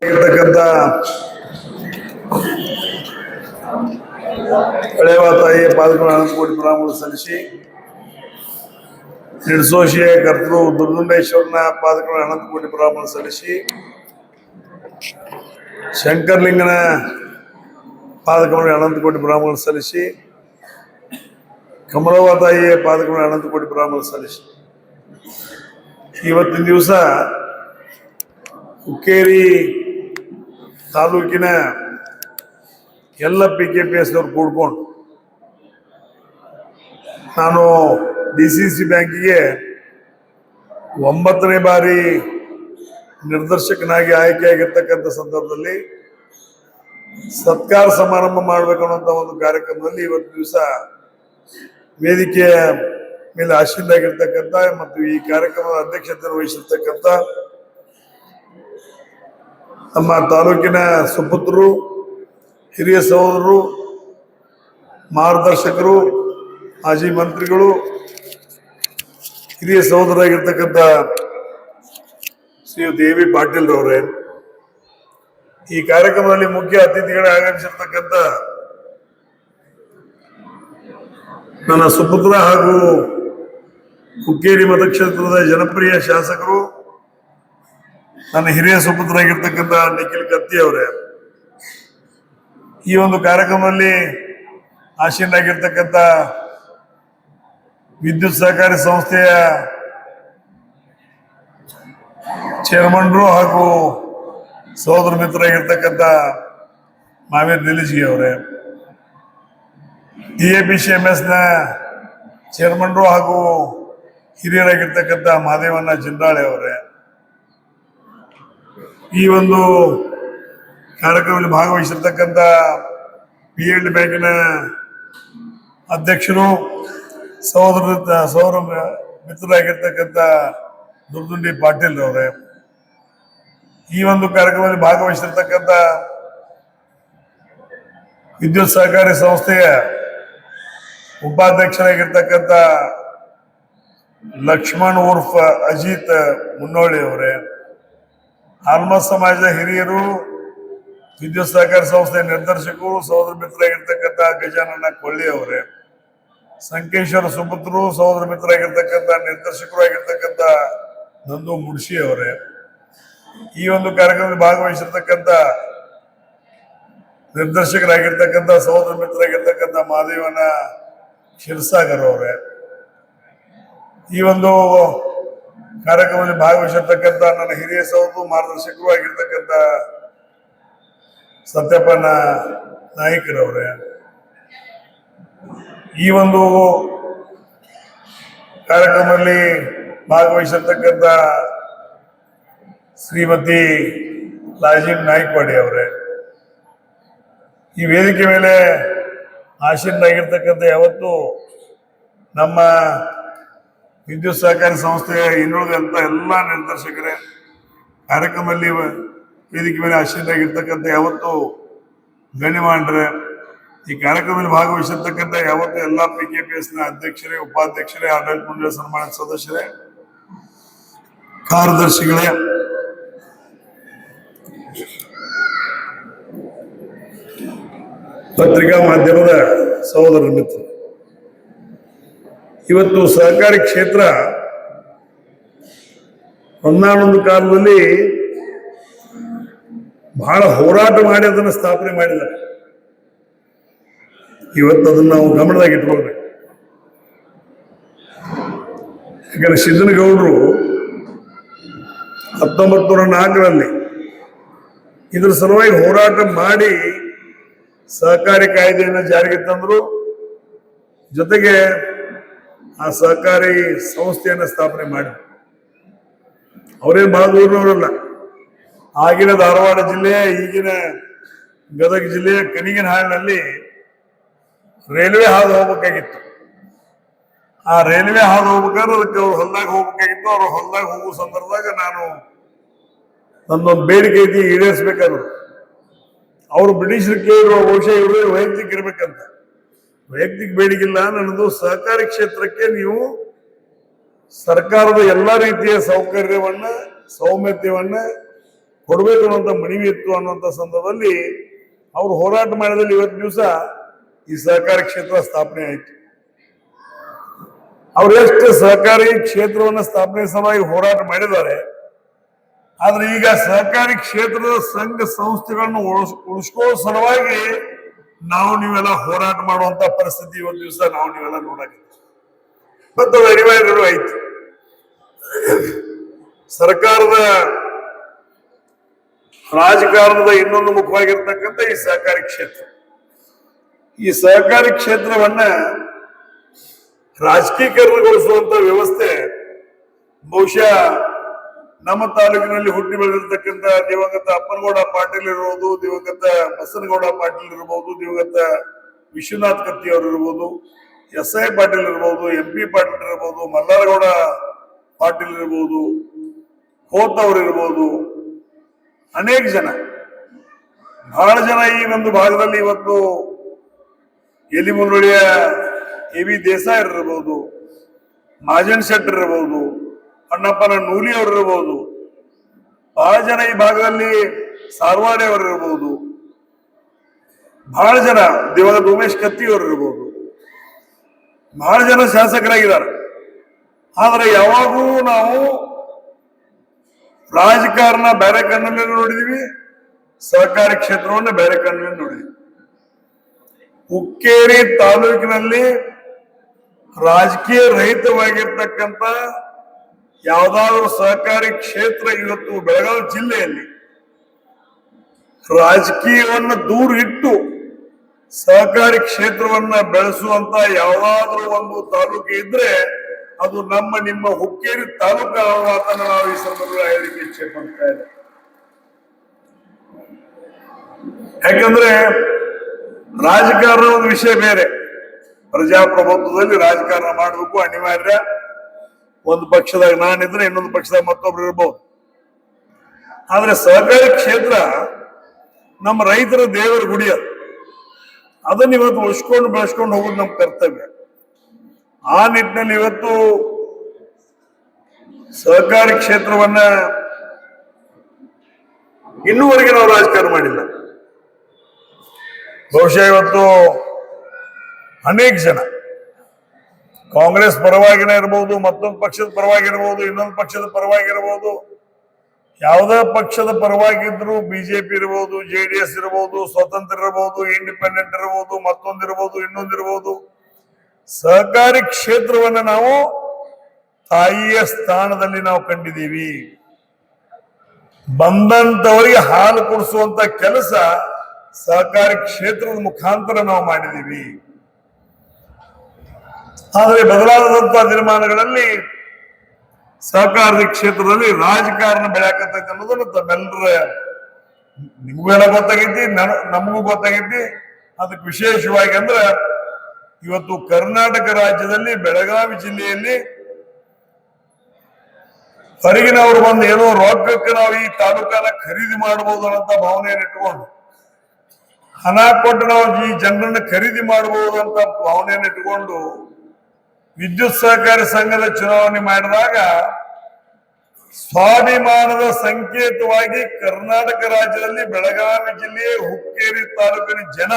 ಇರ್ತಕ್ಕಂಥ ಹಳೆವ ತಾಯಿಯ ಪಾದಗಳು ಅನಂತ ಕೋಟಿ ಪ್ರಣಾಮಗಳು ಸಲ್ಲಿಸಿ, ನಿರ್ದೋಷಿಯ ಕರ್ತೃ ದುರ್ಗುಂಡೇಶ್ವರನ ಪಾದಗಳು ಅನಂತ ಕೋಟಿ ಪ್ರಣಾಮಗಳು ಸಲ್ಲಿಸಿ, ಶಂಕರ್ಲಿಂಗನ ಪಾದಗಳು ಅನಂತ ಕೋಟಿ ಪ್ರಣಾಮಗಳು ಸಲ್ಲಿಸಿ, ಕಮಲವ್ವ ತಾಯಿಯ ಪಾದಗಳು ಅನಂತ ಕೋಟಿ ಪ್ರಣಾಮಗಳು ಸಲ್ಲಿಸಿ, ಇವತ್ತಿನ ದಿವಸ ಹುಕ್ಕೇರಿ ತಾಲೂಕಿನ ಎಲ್ಲ PKPS ನವರು ಕೂಡ್ಕೊಂಡು ನಾನು DCC ಬ್ಯಾಂಕಿಗೆ 9ನೇ ಬಾರಿ ನಿರ್ದೇಶಕನಾಗಿ ಆಯ್ಕೆಯಾಗಿರ್ತಕ್ಕಂಥ ಸಂದರ್ಭದಲ್ಲಿ ಸತ್ಕಾರ ಸಮಾರಂಭ ಮಾಡಬೇಕನ್ನುವಂಥ ಒಂದು ಕಾರ್ಯಕ್ರಮದಲ್ಲಿ ಇವತ್ತು ದಿವಸ ವೇದಿಕೆಯ ಮೇಲೆ ಆಶೀನಾಗಿರ್ತಕ್ಕಂಥ ಮತ್ತು ಈ ಕಾರ್ಯಕ್ರಮದ ಅಧ್ಯಕ್ಷತೆ ವಹಿಸಿರ್ತಕ್ಕಂಥ ನಮ್ಮ ತಾಲೂಕಿನ ಸುಪುತ್ರರು, ಹಿರಿಯ ಸಹೋದರರು, ಮಾರ್ಗದರ್ಶಕರು, ಮಾಜಿ ಮಂತ್ರಿಗಳು, ಹಿರಿಯ ಸಹೋದರಾಗಿರ್ತಕ್ಕಂಥ ಶ್ರೀ ದೇವಿ ಪಾಟೀಲ್ ರವರೇ, ಈ ಕಾರ್ಯಕ್ರಮದಲ್ಲಿ ಮುಖ್ಯ ಅತಿಥಿಗಳೇ ಆಗಮಿಸಿರ್ತಕ್ಕಂಥ ನನ್ನ ಸುಪುತ್ರ ಹಾಗೂ ಹುಕ್ಕೇರಿ ಮತಕ್ಷೇತ್ರದ ಜನಪ್ರಿಯ ಶಾಸಕರು, ನನ್ನ ಹಿರಿಯ ಸುಪುತ್ರ ಆಗಿರ್ತಕ್ಕಂಥ ನಿಖಿಲ್ ಕತ್ತಿ ಅವರೇ, ಈ ಒಂದು ಕಾರ್ಯಕ್ರಮದಲ್ಲಿ ಆಶೀನಾಗಿರ್ತಕ್ಕಂಥ ವಿದ್ಯುತ್ ಸಹಕಾರಿ ಸಂಸ್ಥೆಯ ಚೇರ್ಮನ್ರು ಹಾಗೂ ಸಹೋದರ ಮಿತ್ರರಾಗಿರ್ತಕ್ಕಂಥ ಮಾವೇರ್ ನಿಲೀಜ್ಗಿ ಅವರೇ, DAPCMS ನ ಚೇರ್ಮನ್ರು ಹಾಗೂ ಹಿರಿಯರಾಗಿರ್ತಕ್ಕಂಥ ಮಾದೇವಣ್ಣ ಜಿಂದಾಳೆ ಅವರೇ, ಈ ಒಂದು ಕಾರ್ಯಕ್ರಮದಲ್ಲಿ ಭಾಗವಹಿಸಿರ್ತಕ್ಕಂಥ PNB ಬ್ಯಾಂಕಿನ ಅಧ್ಯಕ್ಷರು, ಸಹೋದರ ಮಿತ್ರರಾಗಿರ್ತಕ್ಕಂಥ ದುರ್ದುಂಡಿ ಪಾಟೀಲ್ ಅವರೇ, ಈ ಒಂದು ಕಾರ್ಯಕ್ರಮದಲ್ಲಿ ಭಾಗವಹಿಸಿರ್ತಕ್ಕಂಥ ವಿದ್ಯುತ್ ಸಹಕಾರಿ ಸಂಸ್ಥೆಯ ಉಪಾಧ್ಯಕ್ಷರಾಗಿರ್ತಕ್ಕಂಥ ಲಕ್ಷ್ಮಣ್ ಉರ್ಫ್ ಅಜಿತ್ ಮುನ್ನೋಳಿ ಅವರೇ, ಆಲ್ಮಸ್ ಸಮಾಜದ ಹಿರಿಯರು, ವಿದ್ಯುತ್ ಸಹಕಾರಿ ಸಂಸ್ಥೆಯ ನಿರ್ದೇಶಕರು, ಸಹೋದರ ಮಿತ್ರರಾಗಿರ್ತಕ್ಕಂಥ ಗಜಾನನ ಕೊಳ್ಳಿ ಅವರೇ, ಸಂಕೇಶ್ವರ ಸುಪುತ್ರರು, ಸಹೋದರ ಮಿತ್ರರಾಗಿರ್ತಕ್ಕಂಥ ನಿರ್ದೇಶಕರು ಆಗಿರ್ತಕ್ಕಂಥ ನಂದು ಮುಡ್ಶಿ ಅವರೇ, ಈ ಒಂದು ಕಾರ್ಯಕ್ರಮದಲ್ಲಿ ಭಾಗವಹಿಸಿರ್ತಕ್ಕಂಥ ನಿರ್ದೇಶಕರಾಗಿರ್ತಕ್ಕಂಥ ಸಹೋದರ ಮಿತ್ರರಾಗಿರ್ತಕ್ಕಂಥ ಮಾದೇವನ ಶಿರ್ಸಾಗರ್ ಅವರೇ, ಈ ಒಂದು ಕಾರ್ಯಕ್ರಮದಲ್ಲಿ ಭಾಗವಹಿಸಿರ್ತಕ್ಕಂಥ ನನ್ನ ಹಿರಿಯ ಸಹೋದರ ಮಾರ್ಗದರ್ಶಕರು ಆಗಿರ್ತಕ್ಕಂಥ ಸತ್ಯಪ್ಪನ ನಾಯಕರವರೇ, ಈ ಒಂದು ಕಾರ್ಯಕ್ರಮದಲ್ಲಿ ಭಾಗವಹಿಸಿರ್ತಕ್ಕಂಥ ಶ್ರೀಮತಿ ಲಾಜಿಮ್ ನಾಯ್ಕವಾಡಿ ಅವರೇ, ಈ ವೇದಿಕೆ ಮೇಲೆ ಆಶೀನಾಗಿರ್ತಕ್ಕಂಥ ಯಾವತ್ತು ನಮ್ಮ ವಿದ್ಯುತ್ ಸಹಕಾರಿ ಸಂಸ್ಥೆಯ ಇನ್ನುಳಿದಂಥ ಎಲ್ಲ ನಿರ್ದೇಶಕರೇ, ಕಾರ್ಯಕ್ರಮದಲ್ಲಿ ವೇದಿಕೆ ಮೇಲೆ ಆಶೀನಾಗಿರ್ತಕ್ಕಂಥ ಯಾವತ್ತು ಗಣ್ಯಮಾನ್ರೆ, ಈ ಕಾರ್ಯಕ್ರಮದಲ್ಲಿ ಭಾಗವಹಿಸಿರ್ತಕ್ಕಂಥ ಯಾವತ್ತು ಎಲ್ಲ PKPS ನ ಅಧ್ಯಕ್ಷರೇ, ಉಪಾಧ್ಯಕ್ಷರೇ, ಆಡಳಿತ ಮಂಡಳಿ ಸನ್ಮಾನಿತ ಸದಸ್ಯರೇ, ಕಾರ್ಯದರ್ಶಿಗಳೇ, ಪತ್ರಿಕಾ ಮಾಧ್ಯಮದ ಸಹೋದರ ಮಿತ್ರ, ಇವತ್ತು ಸಹಕಾರಿ ಕ್ಷೇತ್ರ ಒಂದಾನೊಂದು ಕಾಲದಲ್ಲಿ ಬಹಳ ಹೋರಾಟ ಮಾಡಿ ಅದನ್ನು ಸ್ಥಾಪನೆ ಮಾಡಿದ್ದಾರೆ. ಇವತ್ತು ಅದನ್ನು ನಾವು ಗಮನದಾಗ ಇಟ್ಕೊಳ್ಬೇಕು. ಯಾಕಂದ್ರೆ ಸಿದ್ದನಗೌಡರು 1904ರಲ್ಲಿ ಇದ್ರ ಸಲುವಾಗಿ ಹೋರಾಟ ಮಾಡಿ ಸಹಕಾರಿ ಕಾಯ್ದೆಯನ್ನು ಜಾರಿಗೆ ತಂದ್ರು, ಜೊತೆಗೆ ಆ ಸಹಕಾರಿ ಸಂಸ್ಥೆಯನ್ನು ಸ್ಥಾಪನೆ ಮಾಡಿ, ಅವರೇನು ಬಹಳ ದೂರನವರಲ್ಲ. ಆಗಿನ ಧಾರವಾಡ ಜಿಲ್ಲೆ, ಈಗಿನ ಗದಗ ಜಿಲ್ಲೆಯ ಕನಿಗನಹಾಳಿನಲ್ಲಿ ರೈಲ್ವೆ ಹಾದು ಹೋಗ್ಬೇಕಾಗಿತ್ತು. ಆ ರೈಲ್ವೆ ಹಾದು ಹೋಗ್ಬೇಕಾದ್ರೆ ಅದಕ್ಕೆ ಅವ್ರು ಹೊಲ್ದಾಗ ಹೋಗ್ಬೇಕಾಗಿತ್ತು. ಅವ್ರು ಹೊಲ್ದಾಗ ಹೋಗುವ ಸಂದರ್ಭದಾಗ ನಾನು ನನ್ನೊಂದು ಬೇಡಿಕೆ ಐತಿ ಈಡೇರಿಸ್ಬೇಕಾದ್ರು ಅವರು ಬ್ರಿಟಿಷರು ಕೇಳಿರುವ ಬಹುಶಃ ಇವರು ವೈಯಕ್ತಿಕ ಇರ್ಬೇಕಂತ. ವೈಯಕ್ತಿಕ ಬೇಡಿಕಿಲ್ಲ, ನನ್ನದು ಸಹಕಾರಿ ಕ್ಷೇತ್ರಕ್ಕೆ ನೀವು ಸರ್ಕಾರದ ಎಲ್ಲ ರೀತಿಯ ಸೌಕರ್ಯವನ್ನ, ಸೌಮ್ಯತೆಯನ್ನ ಕೊಡ್ಬೇಕು ಅನ್ನುವಂಥ ಮನವಿ ಇತ್ತು ಅನ್ನುವಂಥ ಸಂದರ್ಭದಲ್ಲಿ ಅವರು ಹೋರಾಟ ಮಾಡಿದಲ್ಲಿ ಇವತ್ತು ದಿವಸ ಈ ಸಹಕಾರಿ ಕ್ಷೇತ್ರ ಸ್ಥಾಪನೆ ಆಯಿತು. ಅವ್ರು ಎಷ್ಟು ಸಹಕಾರಿ ಕ್ಷೇತ್ರವನ್ನು ಸ್ಥಾಪನೆ ಸಲುವಾಗಿ ಹೋರಾಟ ಮಾಡಿದ್ದಾರೆ. ಆದ್ರೆ ಈಗ ಸಹಕಾರಿ ಕ್ಷೇತ್ರದ ಸಂಘ ಸಂಸ್ಥೆಗಳನ್ನು ಉಳಿಸ್ಕೊಳ್ಳೋ ಸಲುವಾಗಿ ನಾವು ನೀವೆಲ್ಲ ಹೋರಾಟ ಮಾಡುವಂತ ಪರಿಸ್ಥಿತಿ ಇವತ್ತು ದಿವಸ ನಾವು ನೀವೆಲ್ಲ ನೋಡಾಕಿದ್ದೀವಿ. ಮತ್ತು ಅನಿವಾರ್ಯರು ಆಯ್ತು. ಸರ್ಕಾರದ ರಾಜಕಾರಣದ ಇನ್ನೊಂದು ಮುಖವಾಗಿರ್ತಕ್ಕಂಥ ಈ ಸಹಕಾರಿ ಕ್ಷೇತ್ರ, ಈ ಸಹಕಾರಿ ಕ್ಷೇತ್ರವನ್ನ ರಾಜಕೀಕರಣಗೊಳಿಸುವಂತ ವ್ಯವಸ್ಥೆ ಬಹುಶಃ ನಮ್ಮ ತಾಲೂಕಿನಲ್ಲಿ ಹುಟ್ಟಿ ಬೆಳೆದಿರ್ತಕ್ಕಂಥ ದಿವಂಗತ ಅಪ್ಪನಗೌಡ ಪಾಟೀಲ್ ಇರ್ಬೋದು, ದಿವಂಗತ ಬಸನಗೌಡ ಪಾಟೀಲ್ ಇರ್ಬೋದು, ದಿವಂಗತ ವಿಶ್ವನಾಥ್ ಕತ್ತಿ ಅವರು ಇರ್ಬೋದು, SI ಪಾಟೀಲ್ ಇರ್ಬೋದು, MP ಪಾಟೀಲ್ ಇರ್ಬೋದು, ಮಲ್ಲಾರಗೌಡ ಪಾಟೀಲ್ ಇರ್ಬೋದು, ಖೋತ್ ಅವರು ಇರ್ಬೋದು, ಅನೇಕ ಜನ, ಬಹಳ ಜನ ಈ ಒಂದು ಭಾಗದಲ್ಲಿ ಇವತ್ತು ಎಲಿಮುನ್ನೊಳಿಯ AV ದೇಸಾಯಿ ಇರ್ಬೋದು, ಮಾಜನ್ ಶೆಟ್ಟರ್ ಇರ್ಬೋದು, ಅಣ್ಣಪ್ಪನ ನೂಲಿ ಅವರು ಇರ್ಬೋದು, ಬಹಳ ಜನ ಈ ಭಾಗದಲ್ಲಿ ಸಾರ್ವಾಡೆ ಅವರು ಇರ್ಬೋದು, ಬಹಳ ಜನ ದಿವಂಗತ ಉಮೇಶ್ ಕತ್ತಿ ಅವರು ಇರ್ಬೋದು, ಬಹಳ ಜನ ಶಾಸಕರಾಗಿದ್ದಾರೆ. ಆದ್ರೆ ಯಾವಾಗೂ ನಾವು ರಾಜಕಾರಣ ಬೇರೆ ಕಣ್ಣಲ್ಲಿ ನೋಡಿದೀವಿ, ಸಹಕಾರಿ ಕ್ಷೇತ್ರವನ್ನು ಬೇರೆ ಕಣ್ಣಲ್ಲಿ ನೋಡಿದ್ವಿ. ಹುಕ್ಕೇರಿ ತಾಲೂಕಿನಲ್ಲಿ ರಾಜಕೀಯ ರಹಿತವಾಗಿರ್ತಕ್ಕಂಥ ಯಾವುದಾದ್ರೂ ಸಹಕಾರಿ ಕ್ಷೇತ್ರ ಇವತ್ತು ಬೆಳಗಾವಿ ಜಿಲ್ಲೆಯಲ್ಲಿ ರಾಜಕೀಯವನ್ನು ದೂರ ಇಟ್ಟು ಸಹಕಾರಿ ಕ್ಷೇತ್ರವನ್ನ ಬೆಳೆಸುವಂತ ಯಾವುದಾದ್ರೂ ಒಂದು ತಾಲೂಕು ಇದ್ರೆ ಅದು ನಮ್ಮ ನಿಮ್ಮ ಹುಕ್ಕೇರಿ ತಾಲೂಕು ಮಾತನ್ನ ನಾವು ಈ ಸಂದರ್ಭದಲ್ಲಿ ಹೇಳಲಿಕ್ಕೆ ಇಚ್ಛೆ ಪಡ್ತಾ ಇದ್ದೇವೆ. ಯಾಕಂದ್ರೆ ರಾಜಕಾರಣ ಒಂದು ವಿಷಯ ಬೇರೆ, ಪ್ರಜಾಪ್ರಭುತ್ವದಲ್ಲಿ ರಾಜಕಾರಣ ಮಾಡಬೇಕು ಅನಿವಾರ್ಯ. ಒಂದು ಪಕ್ಷದಾಗ ನಾನಿದ್ರೆ ಇನ್ನೊಂದು ಪಕ್ಷದಾಗ ಮತ್ತೊಬ್ರು ಇರ್ಬೋದು. ಆದ್ರೆ ಸಹಕಾರಿ ಕ್ಷೇತ್ರ ನಮ್ಮ ರೈತರ ದೇವರ ಗುಡಿ ಅದು. ಅದನ್ನ ಇವತ್ತು ಉಳಿಸ್ಕೊಂಡು ಬೆಳೆಸ್ಕೊಂಡು ಹೋಗೋದು ನಮ್ಮ ಕರ್ತವ್ಯ. ಆ ನಿಟ್ಟಿನಲ್ಲಿ ಇವತ್ತು ಸಹಕಾರಿ ಕ್ಷೇತ್ರವನ್ನ ಇನ್ನೂವರೆಗೆ ನಾವು ರಾಜಕಾರಣ ಮಾಡಿಲ್ಲ. ಬಹುಶಃ ಇವತ್ತು ಅನೇಕ ಜನ ಕಾಂಗ್ರೆಸ್ ಪರವಾಗಿನೇ ಇರ್ಬೋದು, ಮತ್ತೊಂದು ಪಕ್ಷದ ಪರವಾಗಿರ್ಬೋದು, ಇನ್ನೊಂದು ಪಕ್ಷದ ಪರವಾಗಿರ್ಬೋದು, ಯಾವುದೇ ಪಕ್ಷದ ಪರವಾಗಿದ್ರು BJP ಇರ್ಬೋದು, JDS ಇರ್ಬೋದು, ಸ್ವತಂತ್ರ ಇರ್ಬೋದು, ಇಂಡಿಪೆಂಡೆಂಟ್ ಇರ್ಬೋದು, ಮತ್ತೊಂದಿರ್ಬೋದು, ಇನ್ನೊಂದಿರ್ಬೋದು, ಸಹಕಾರಿ ಕ್ಷೇತ್ರವನ್ನ ನಾವು ತಾಯಿಯ ಸ್ಥಾನದಲ್ಲಿ ನಾವು ಕಂಡಿದ್ದೀವಿ. ಬಂದಂತವರಿಗೆ ಹಾಲು ಕೊಡಿಸುವಂತ ಕೆಲಸ ಸಹಕಾರಿ ಕ್ಷೇತ್ರದ ಮುಖಾಂತರ ನಾವು ಮಾಡಿದ್ದೀವಿ. ಆದರೆ ಬದಲಾದಂತಹ ದಿನಮಾನಗಳಲ್ಲಿ ಸಹಕಾರದ ಕ್ಷೇತ್ರದಲ್ಲಿ ರಾಜಕಾರಣ ಬೆಳೆಯಕತ್ತೈತಿ ಅನ್ನೋದನ್ನು ತಮ್ಮೆಲ್ಲರ ನಿಮಗೂ ಎಲ್ಲ ಗೊತ್ತಾಗೈತಿ, ನಮಗೂ ಗೊತ್ತಾಗೈತಿ. ಅದಕ್ಕೆ ವಿಶೇಷವಾಗಿ ಅಂದ್ರೆ ಇವತ್ತು ಕರ್ನಾಟಕ ರಾಜ್ಯದಲ್ಲಿ ಬೆಳಗಾವಿ ಜಿಲ್ಲೆಯಲ್ಲಿ ಹೊರಗಿನವರು ಬಂದು ಏನೋ ರೊಕ್ಕಕ್ಕೆ ನಾವು ಈ ತಾಲೂಕನ್ನ ಖರೀದಿ ಮಾಡಬಹುದು ಅನ್ನೋ ಭಾವನೆಯನ್ನು ಇಟ್ಕೊಂಡು, ಹಣ ಕೊಟ್ಟು ನಾವು ಈ ಜನರನ್ನ ಖರೀದಿ ಮಾಡಬಹುದು ಅಂತ ಭಾವನೆಯನ್ನು ಇಟ್ಟುಕೊಂಡು ವಿದ್ಯುತ್ ಸಹಕಾರಿ ಸಂಘದ ಚುನಾವಣೆ ಮಾಡಿದಾಗ ಸ್ವಾಭಿಮಾನದ ಸಂಕೇತವಾಗಿ ಕರ್ನಾಟಕ ರಾಜ್ಯದಲ್ಲಿ ಬೆಳಗಾವಿ ಜಿಲ್ಲೆಯ ಹುಕ್ಕೇರಿ ತಾಲೂಕಿನ ಜನ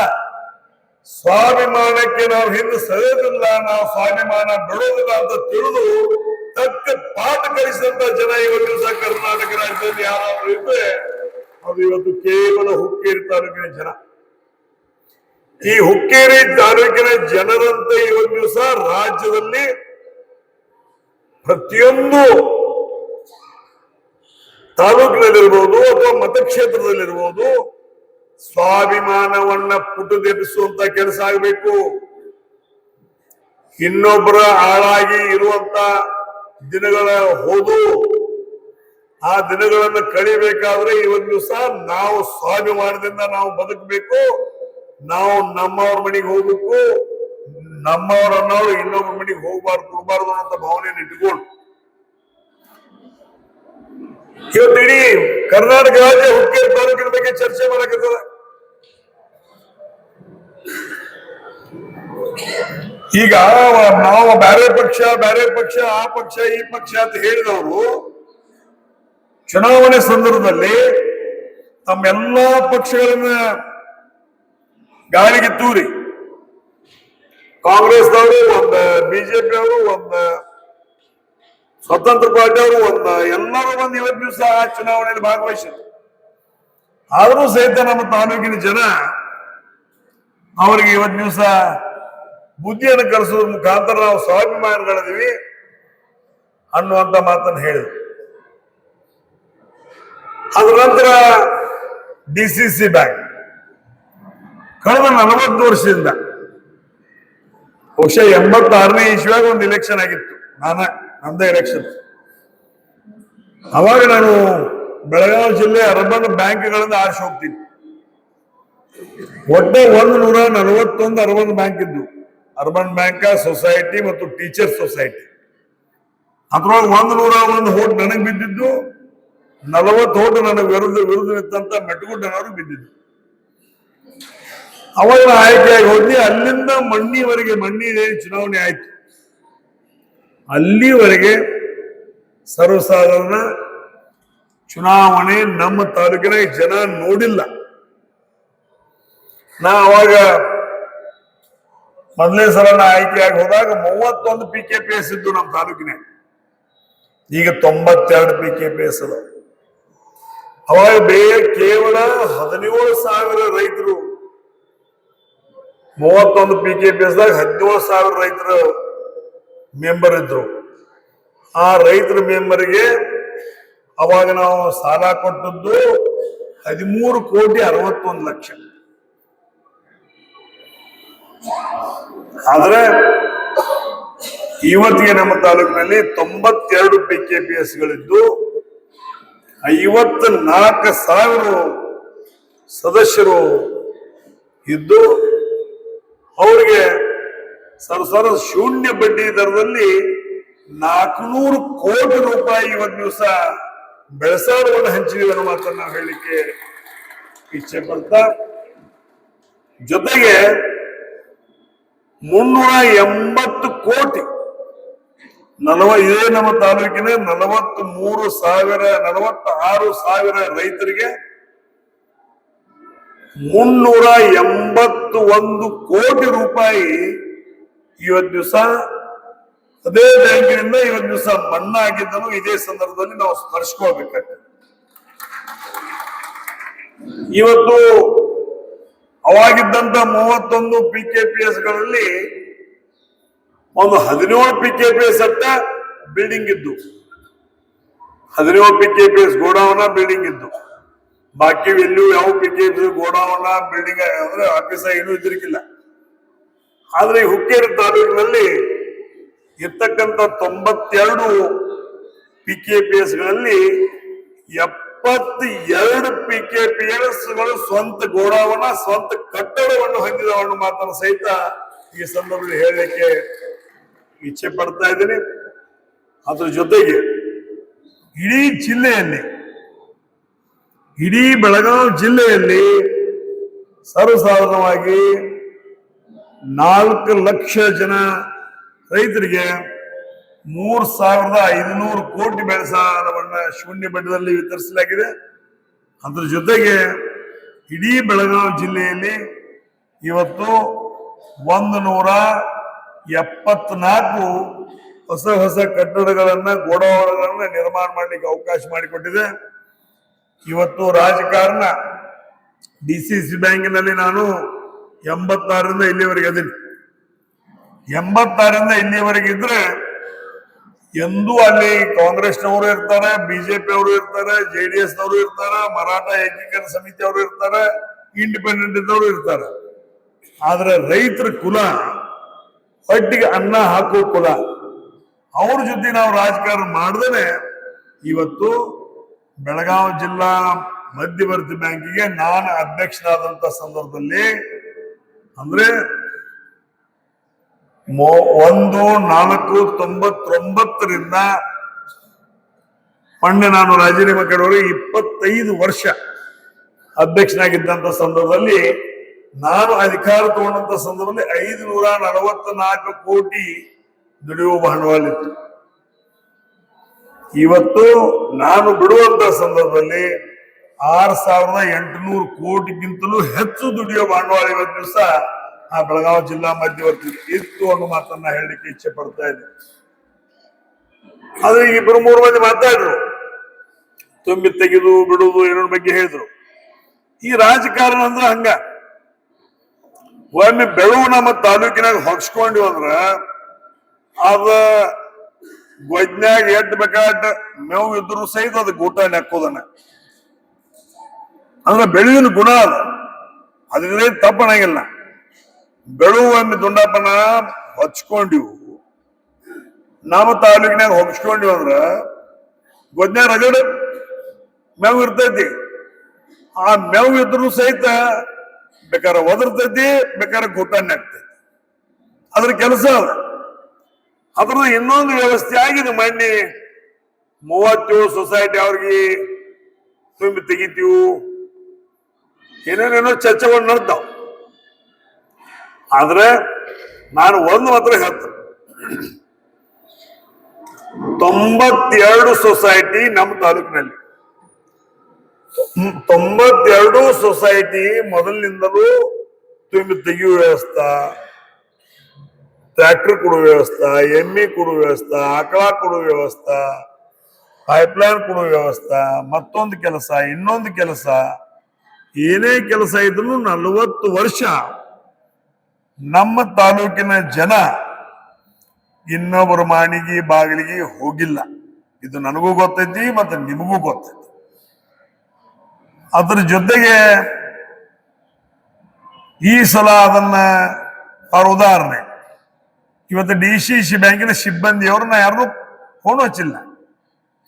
ಸ್ವಾಭಿಮಾನಕ್ಕೆ ನಾವು ಹಿಂದೆ ಸರಿಯೋದಿಲ್ಲ, ನಾವು ಸ್ವಾಭಿಮಾನ ಬಿಡೋದಿಲ್ಲ ಅಂತ ತಿಳಿದು ತಕ್ಕ ಪಾಠ ಕಲಿಸಿದಂತ ಜನ ಇವತ್ತು ಸಹ ಕರ್ನಾಟಕ ರಾಜ್ಯದಲ್ಲಿ ಯಾರಾದ್ರೂ ಇದ್ರೆ ಅದು ಇವತ್ತು ಕೇವಲ ಹುಕ್ಕೇರಿ ತಾಲೂಕಿನ ಜನ. ಈ ಹುಕ್ಕೇರಿ ತಾಲೂಕಿನ ಜನರಂತೆ ಇವತ್ತು ದಿವಸ ರಾಜ್ಯದಲ್ಲಿ ಪ್ರತಿಯೊಂದು ತಾಲೂಕಿನಲ್ಲಿರ್ಬೋದು ಅಥವಾ ಮತಕ್ಷೇತ್ರದಲ್ಲಿರ್ಬೋದು ಸ್ವಾಭಿಮಾನವನ್ನ ಪುಟದೆಬ್ಬಿಸುವಂತ ಕೆಲಸ ಆಗಬೇಕು. ಇನ್ನೊಬ್ಬರ ಆಳಾಗಿ ಇರುವಂತ ದಿನಗಳ ಹೋದು ಆ ದಿನಗಳನ್ನು ಕಳಿಬೇಕಾದ್ರೆ ಇವತ್ತು ದಿವಸ ನಾವು ಸ್ವಾಭಿಮಾನದಿಂದ ನಾವು ಬದುಕಬೇಕು. ನಾವು ನಮ್ಮವ್ರ ಮನೆಗೆ ಹೋಗ್ಬೇಕು, ನಮ್ಮವ್ರ ಅನ್ನೋರು ಇನ್ನೊಬ್ಬರ ಮನೆಗೆ ಹೋಗ್ಬಾರ್ದು, ಕೊಡ್ಬಾರ್ದು ಅನ್ನೋ ಭಾವನೆಯನ್ನು ಇಟ್ಕೊಂಡು ಇವತ್ತು ಇಡೀ ಕರ್ನಾಟಕ ರಾಜ್ಯ ಹುಕ್ಕೇರಿ ತಾಲೂಕಿನ ಬಗ್ಗೆ ಚರ್ಚೆ ಮಾಡಕತ್ತದ. ಈಗ ನಾವು ಬೇರೆ ಪಕ್ಷ ಆ ಪಕ್ಷ ಈ ಪಕ್ಷ ಅಂತ ಹೇಳಿದವರು ಚುನಾವಣೆ ಸಂದರ್ಭದಲ್ಲಿ ತಮ್ಮೆಲ್ಲಾ ಪಕ್ಷಗಳನ್ನ ಗಾಳಿಗೆ ತೂರಿ ಕಾಂಗ್ರೆಸ್ನವರು ಒಂದ, ಬಿಜೆಪಿ ಅವರು ಒಂದ, ಸ್ವತಂತ್ರ ಪಾರ್ಟಿ ಅವರು ಒಂದ, ಎಲ್ಲರೂ ಬಂದು ಇವತ್ತು ದಿವಸ ಆ ಚುನಾವಣೆಯಲ್ಲಿ ಭಾಗವಹಿಸಿದ್ರು. ಆದರೂ ಸಹಿತ ನಮ್ಮ ತಾಲೂಕಿನ ಜನ ಅವರಿಗೆ ಇವತ್ತು ದಿವಸ ಬುದ್ಧಿಯನ್ನು ಕಲಿಸೋದ್ರ ಮುಖಾಂತರ ನಾವು ಸ್ವಾಭಿಮಾನಗಳಿದೀವಿ ಅನ್ನುವಂತ ಮಾತನ್ನು ಹೇಳಿದ್ರು. ಅದರ ನಂತರ DCC ಬ್ಯಾಂಕ್ ಕಳೆದ 40 ವರ್ಷದಿಂದ, ಬಹುಶಃ 86ನೇ ಇಸ್ವಿಯಾಗ ಒಂದು ಎಲೆಕ್ಷನ್ ಆಗಿತ್ತು, ನಂದೇ ಎಲೆಕ್ಷನ್. ಅವಾಗ ನಾನು ಬೆಳಗಾವಿ ಜಿಲ್ಲೆ ಅರ್ಬನ್ ಬ್ಯಾಂಕ್ಗಳಿಂದ ಆರಿಸಿ ಹೋಗ್ತೀನಿ. ಒಟ್ಟೆ 141 ಅರ್ಬನ್ ಬ್ಯಾಂಕ್ ಇದ್ದು, ಅರ್ಬನ್ ಬ್ಯಾಂಕ್, ಸೊಸೈಟಿ ಮತ್ತು ಟೀಚರ್ ಸೊಸೈಟಿ. ಅದ್ರೊಳಗೆ 101 ಹೋಟ್ ನನಗೆ ಬಿದ್ದಿದ್ದು, 40 ಹೋಟ್ ನನಗೆ ವಿರುದ್ಧ ನಿಂತಂತ ಮೆಟ್ಟಗುಡ್ಡನವ್ರಿಗೆ ಬಿದ್ದಿದ್ದು. ಅವಾಗ ಆಯ್ಕೆಯಾಗಿ ಹೋದ್ನಿ. ಅಲ್ಲಿಂದ ಮಣ್ಣಿವರೆಗೆ, ಮಣ್ಣಿ ಚುನಾವಣೆ ಆಯ್ತು, ಅಲ್ಲಿವರೆಗೆ ಸರ್ವಸಾಧಾರಣ ಚುನಾವಣೆ ನಮ್ಮ ತಾಲೂಕಿನ ಜನ ನೋಡಿಲ್ಲ. ನಾ ಅವಾಗ ಮೊದಲನೇ ಸಲ ಆಯ್ಕೆಯಾಗಿ ಹೋದಾಗ 31 PKPS ಇದ್ದು ನಮ್ಮ ತಾಲೂಕಿನ. ಈಗ 92 PKPS ಅದ. ಅವಾಗ ಕೇವಲ 17,000 ರೈತರು, 31 PKPSದಾಗ 17,000 ರೈತರು ಮೆಂಬರ್ ಇದ್ರು. ಆ ರೈತರ ಮೆಂಬರ್ಗೆ ಅವಾಗ ನಾವು ಸಾಲ ಕೊಟ್ಟದ್ದು 13,61,00,000. ಆದ್ರೆ ಇವತ್ತಿಗೆ ನಮ್ಮ ತಾಲೂಕಿನಲ್ಲಿ 92 PKPSಗಳಿದ್ದು 54,000 ಸದಸ್ಯರು ಇದ್ದು, ಅವರಿಗೆ ಸರಸರ ಶೂನ್ಯ ಬಡ್ಡಿ ದರದಲ್ಲಿ 400 ಕೋಟಿ ರೂಪಾಯಿ ಇವತ್ತು ದಿವಸ ಬೆಳೆಸಾರವನ್ನು ಹಂಚಿದೀವಿ ಅನ್ನೋ ಮಾತನ್ನು ನಾವು ಹೇಳಲಿಕ್ಕೆ ಇಚ್ಛೆ ಪಡ್ತಾ, ಜೊತೆಗೆ 380 ಕೋಟಿ ಇದೇ ನಮ್ಮ ತಾಲೂಕಿನ 46,000 ರೈತರಿಗೆ 381 ಕೋಟಿ ರೂಪಾಯಿ ಇವತ್ತು ದಿವಸ ಅದೇ ಬ್ಯಾಂಕಿನಿಂದ ಇವತ್ತು ದಿವಸ ಮನ್ನಾ ಆಗಿದ್ದನ್ನು ಇದೇ ಸಂದರ್ಭದಲ್ಲಿ ನಾವು ಸ್ಮರಿಸ್ಕೊಳ್ಬೇಕಾಗ್ತದೆ. ಇವತ್ತು ಅವಾಗಿದ್ದಂತ 31 PKPSಗಳಲ್ಲಿ ಒಂದು 17 PKPS ಅಟ್ಟ ಬಿಲ್ಡಿಂಗ್ ಇದ್ದು, 17 PKPS ಗೋಡಾವನ ಬಿಲ್ಡಿಂಗ್ ಇದ್ದು, ಬಾಕಿ ಎಲ್ಲೂ ಯಾವ PKPS ಗೋಡಾವನ ಬಿಲ್ಡಿಂಗ್ ಅಂದ್ರೆ ಆಫೀಸ ಏನೂ ಇದ್ರಿಕಿಲ್ಲ. ಆದ್ರೆ ಈ ಹುಕ್ಕೇರಿ ತಾಲೂಕಿನಲ್ಲಿ ಇರ್ತಕ್ಕಂಥ 92 PKPSಗಳಲ್ಲಿ 72 PKPSಗಳು ಸ್ವಂತ ಗೋಡಾವನ, ಸ್ವಂತ ಕಟ್ಟಡವನ್ನು ಹೊಂದಿದವನ್ನು ಮಾತನ್ನು ಸಹಿತ ಈ ಸಂದರ್ಭದಲ್ಲಿ ಹೇಳಲಿಕ್ಕೆ ಇಚ್ಛೆ ಪಡ್ತಾ ಇದ್ದೀನಿ. ಅದ್ರ ಜೊತೆಗೆ ಇಡೀ ಬೆಳಗಾವಿ ಜಿಲ್ಲೆಯಲ್ಲಿ ಸರ್ವಸಾಧಾರಣವಾಗಿ 4 ಲಕ್ಷ ಜನ ರೈತರಿಗೆ 3,500 ಕೋಟಿ ಬೆಳೆಸಾಲವನ್ನ ಶೂನ್ಯ ಬಡ್ಡಿಯಲ್ಲಿ ವಿತರಿಸಲಾಗಿದೆ. ಅದ್ರ ಜೊತೆಗೆ ಇಡೀ ಬೆಳಗಾವಿ ಜಿಲ್ಲೆಯಲ್ಲಿ ಇವತ್ತು 174 ಹೊಸ ಕಟ್ಟಡಗಳನ್ನ, ಗೋಡಾವಣೆಗಳನ್ನ ನಿರ್ಮಾಣ ಮಾಡಲಿಕ್ಕೆ ಅವಕಾಶ ಮಾಡಿಕೊಟ್ಟಿದೆ. ಇವತ್ತು ರಾಜಕಾರಣ DCC ಬ್ಯಾಂಕಿನಲ್ಲಿ ನಾನು 86ರಿಂದ ಇಲ್ಲಿವರೆಗೆ ಅದೀನಿ. 86ರಿಂದ ಇಲ್ಲಿವರೆಗೆ ಇದ್ರೆ ಎಂದೂ ಅಲ್ಲಿ ಕಾಂಗ್ರೆಸ್ನವರು ಇರ್ತಾರೆ, ಬಿಜೆಪಿ ಅವರು ಇರ್ತಾರೆ, JDS ನವರು ಇರ್ತಾರೆ, ಮರಾಠ ಏಕೀಕರಣ ಸಮಿತಿ ಅವರು ಇರ್ತಾರೆ, ಇಂಡಿಪೆಂಡೆಂಟ್ ಇದ್ದವರು ಇರ್ತಾರೆ. ಆದ್ರೆ ರೈತರ ಕುಲ, ಹೊಟ್ಟಿಗೆ ಅನ್ನ ಹಾಕೋ ಕುಲ, ಅವ್ರ ಜೊತೆ ನಾವು ರಾಜಕಾರಣ ಮಾಡ್ದೇನೆ ಇವತ್ತು ಬೆಳಗಾವಿ ಜಿಲ್ಲಾ ಮಧ್ಯವರ್ತಿ ಬ್ಯಾಂಕಿಗೆ ನಾನು ಅಧ್ಯಕ್ಷನಾದಂತ ಸಂದರ್ಭದಲ್ಲಿ, ಅಂದ್ರೆ 1/4/99ರಿಂದ ಮೊನ್ನೆ ನಾನು ರಾಜೀನಾಮೆ ಕಡೆಯವರಿಗೆ 25 ವರ್ಷ ಅಧ್ಯಕ್ಷನಾಗಿದ್ದಂತ ಸಂದರ್ಭದಲ್ಲಿ, ನಾನು ಅಧಿಕಾರ ತಗೊಂಡಂತ ಸಂದರ್ಭದಲ್ಲಿ 544 ಕೋಟಿ ದುಡಿಯುವ ಬಂಡವಾಳ ಇತ್ತು. ಇವತ್ತು ನಾನು ಬಿಡುವಂತ ಸಂದರ್ಭದಲ್ಲಿ 6,800 ಕೋಟಿಗಿಂತಲೂ ಹೆಚ್ಚು ದುಡಿಯೋ ಬಂಡವಾಳ ಇವತ್ತು ದಿವಸ ಆ ಬೆಳಗಾವಿ ಜಿಲ್ಲಾ ಮಧ್ಯವರ್ತಿ ಇತ್ತು ಅನ್ನೋ ಮಾತನ್ನ ಹೇಳಲಿಕ್ಕೆ ಇಚ್ಛೆ ಪಡ್ತಾ ಇದ್ದೆ. ಆದ್ರೆ ಇಬ್ಬರು ಮೂರು ಮಂದಿ ಮಾತಾಡಿದ್ರು, ತುಂಬಿ ತೆಗೆದು ಬಿಡುವುದು ಏನೋ ಬಗ್ಗೆ ಹೇಳಿದ್ರು. ಈ ರಾಜಕಾರಣ ಅಂದ್ರೆ ಹಂಗ, ಒಮ್ಮೆ ಬೆಳವು ನಮ್ಮ ತಾಲೂಕಿನಾಗ ಹೊಗ್ಸ್ಕೊಂಡಿವ್ ಅಂದ್ರ ಅದ ಗೊಜ್ಞಾಗ ಎಡ್ ಬೇಕಾದ ಮೇವು ಇದ್ರು ಸಹಿತ ಅದು ಗೂಟ ನೆಕ್ಕೋದನ್ನ. ಅಂದ್ರೆ ಬೆಳೆಯುವಿನ ಗುಣ ಅದ್ರ ತಪ್ಪನಾಗಿಲ್ಲ. ಬೆಳವು ಒಮ್ಮೆ ದುಂಡಪ್ಪನ ಹೊಚ್ಕೊಂಡಿವು, ನಮ್ಮ ತಾಲೂಕಿನಾಗ ಹೊಗ್ಸ್ಕೊಂಡಿವ್ ಅಂದ್ರ ಗೊಜ್ಞಾ ರಗಡ ಮೇವು ಇರ್ತೈತಿ. ಆ ಮೇವು ಇದ್ರು ಸಹಿತ ಬೇಕಾದ್ರೆ ಒದರ್ತೈತಿ, ಬೇಕಾದ್ರೆ ಗೂಟನ್ನ ಆಗ್ತೈತಿ. ಅದ್ರ ಕೆಲಸ ಅದ. ಅದ್ರದ್ದು ಇನ್ನೊಂದು ವ್ಯವಸ್ಥೆ ಆಗಿದೆ. ಮೊನ್ನೆ 37 ಸೊಸೈಟಿ ಅವ್ರಿಗೆ ತುಂಬಿ ತೆಗಿತೀವು, ಏನೇನೇನೋ ಚರ್ಚೆಗಳು ನಡೆದಾವ್. ಆದ್ರೆ ನಾನು ಒಂದು ಮಾತ್ರ ಹೇಳ್ತೇನೆ, 92 ಸೊಸೈಟಿ ನಮ್ಮ ತಾಲೂಕಿನಲ್ಲಿ, 92 ಸೊಸೈಟಿ ಮೊದಲಿನಿಂದಲೂ ತುಂಬಿ ತೆಗೆಯುವ ವ್ಯವಸ್ಥೆ, ಟ್ರ್ಯಾಕ್ಟರ್ ಕೊಡುವ ವ್ಯವಸ್ಥೆ, ಎಮ್ಮೆ ಕೊಡುವ ವ್ಯವಸ್ಥೆ, ಆಕಳ ಕೊಡುವ ವ್ಯವಸ್ಥೆ, ಪೈಪ್ಲೈನ್ ಕೊಡುವ ವ್ಯವಸ್ಥೆ, ಮತ್ತೊಂದು ಕೆಲಸ ಇನ್ನೊಂದು ಕೆಲಸ, ಏನೇ ಕೆಲಸ ಇದ್ರು 40 ವರ್ಷ ನಮ್ಮ ತಾಲೂಕಿನ ಜನ ಇನ್ನೊಬ್ಬರ ಮಾಣಿಗೆ ಬಾಗಿಲಿಗೆ ಹೋಗಿಲ್ಲ. ಇದು ನನಗೂ ಗೊತ್ತೈತಿ ಮತ್ತೆ ನಿಮಗೂ ಗೊತ್ತೈತಿ. ಅದ್ರ ಜೊತೆಗೆ ಈ ಸಲ ಅದನ್ನ ಅವ್ರ ಉದಾಹರಣೆ, ಇವತ್ತು DCC ಬ್ಯಾಂಕಿನ ಸಿಬ್ಬಂದಿಯವ್ರನ್ನ ಯಾರು ಫೋನ್ ಹಚ್ಚಿಲ್ಲ.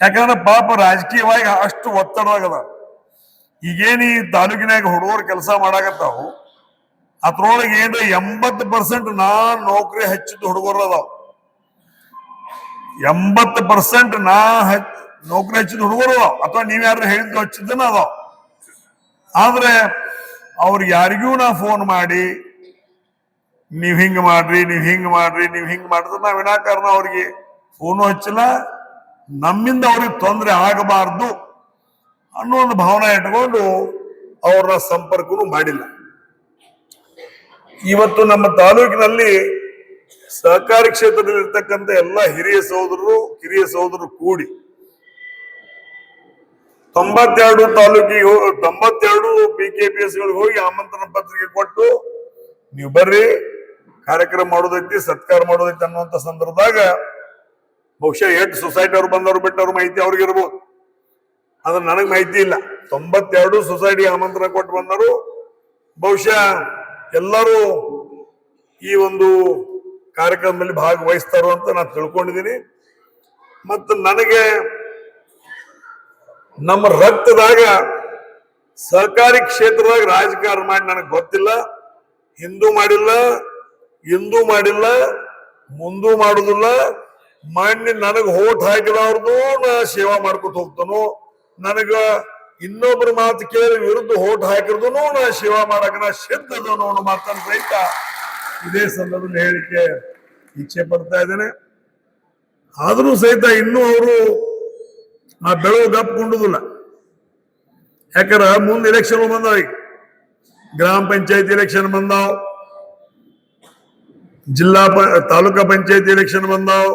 ಯಾಕಂದ್ರೆ ಪಾಪ ರಾಜಕೀಯವಾಗಿ ಅಷ್ಟು ಒತ್ತಡವಾಗದ. ಈಗೇನು ಈ ತಾಲೂಕಿನಾಗ ಹುಡುಗರು ಕೆಲಸ ಮಾಡಾಕತ್ತಾವು, ಅದ್ರೊಳಗೆ ಏನ್ರ 80% ನೌಕರಿ ಹಚ್ಚಿದ ಹುಡುಗರು ಅದಾವ. 80% ನೌಕರಿ ಹಚ್ಚಿದ ಹುಡುಗರು ಅದಾವ, ಅಥವಾ ನೀವ್ ಯಾರು ಹೇಳಿದ್ದು ಹಚ್ಚಿದ್ದನ ಅದಾವ. ಆದ್ರೆ ಅವ್ರಿಗೆ ಯಾರಿಗೂ ನಾ ಫೋನ್ ಮಾಡಿ ನೀವ್ ಹಿಂಗ್ ಮಾಡ್ರಿ, ನೀವ್ ಹಿಂಗ್ ಮಾಡ್ರಿ, ನೀವ್ ಹಿಂಗ್ ಮಾಡಿದ್ರೆ ನಾವ್ ವಿನಾಕಾರಣ ಅವ್ರಿಗೆ ಫೋನು ಹಚ್ಚಿಲ್ಲ. ನಮ್ಮಿಂದ ಅವ್ರಿಗೆ ತೊಂದರೆ ಆಗಬಾರ್ದು ಅನ್ನೋ ಒಂದು ಭಾವನೆ ಇಟ್ಕೊಂಡು ಅವ್ರನ್ನ ಸಂಪರ್ಕನೂ ಮಾಡಿಲ್ಲ. ಇವತ್ತು ನಮ್ಮ ತಾಲೂಕಿನಲ್ಲಿ ಸಹಕಾರಿ ಕ್ಷೇತ್ರದಲ್ಲಿ ಇರ್ತಕ್ಕಂಥ ಎಲ್ಲ ಹಿರಿಯ ಸಹೋದರರು ಕಿರಿಯ ಸಹೋದರರು ಕೂಡಿ 92 ತಾಲೂಕಿಗೆ 92 BKPSಗಳಿಗೆ ಹೋಗಿ ಆಮಂತ್ರಣ ಪತ್ರಿಕೆ ಕೊಟ್ಟು ನೀವು ಬರ್ರಿ, ಕಾರ್ಯಕ್ರಮ ಮಾಡೋದೈತಿ, ಸತ್ಕಾರ ಮಾಡೋದೈತಿ ಅನ್ನುವಂತ ಸಂದರ್ಭದಾಗ ಬಹುಶಃ 8 ಸೊಸೈಟಿ ಅವ್ರು ಬಂದವ್ರು ಬಿಟ್ಟವ್ರ ಮಾಹಿತಿ ಅವ್ರಿಗೆ ಇರ್ಬೋದು. ಆದ್ರೆ ನನಗ್ ಮಾಹಿತಿ ಇಲ್ಲ. 92 ಸೊಸೈಟಿ ಆಮಂತ್ರಣ ಕೊಟ್ಟು ಬಂದರು. ಬಹುಶಃ ಎಲ್ಲರೂ ಈ ಒಂದು ಕಾರ್ಯಕ್ರಮದಲ್ಲಿ ಭಾಗವಹಿಸ್ತಾರೋ ಅಂತ ನಾನು ತಿಳ್ಕೊಂಡಿದ್ದೀನಿ. ಮತ್ತು ನನಗೆ ನಮ್ಮ ರಕ್ತದಾಗ ಸಹಕಾರಿ ಕ್ಷೇತ್ರದಾಗ ರಾಜಕಾರಣ ಮಾಡಿ ನನಗೆ ಗೊತ್ತಿಲ್ಲ. ಹಿಂದೂ ಮಾಡಿಲ್ಲ, ಇಂದೂ ಮಾಡಿಲ್ಲ, ಮುಂದೂ ಮಾಡುದಿಲ್ಲ. ಮಾಡಿ ನನಗೆ ಹೋಟ್ ಹಾಕಿದವ್ರದ್ದು ನಾ ಸೇವಾ ಮಾಡ್ಕೊತ ಹೋಗ್ತಾನೋ, ನನಗ ಇನ್ನೊಬ್ಬರ ಮಾತು ಕೇಳಿ ವಿರುದ್ಧ ಹೋಟ್ ಹಾಕಿರ್ದು ನಾ ಸೇವಾ ಮಾಡಕ್ ನಾ ಸಿದ್ಧದನು ಅನ್ನೋ ಮಾತನ್ನು ಸಹಿತ ಇದೇ ಸಂದರ್ಭದಲ್ಲಿ ಹೇಳಿಕೆ ಇಚ್ಛೆ ಪಡ್ತಾ ಇದ್ದೇನೆ. ಆದ್ರೂ ಸಹಿತ ಇನ್ನೂ ಅವರು ಆ ಬೆಳವು ಗಪ್ಕೊಂಡುದಿಲ್ಲ. ಯಾಕಂದ್ರ ಮುಂದೆ ಎಲೆಕ್ಷನ್ ಬಂದಾವ, ಈಗ ಗ್ರಾಮ ಪಂಚಾಯತ್ ಎಲೆಕ್ಷನ್ ಬಂದಾವ್, ತಾಲೂಕಾ ಪಂಚಾಯತ್ ಎಲೆಕ್ಷನ್ ಬಂದಾವ್,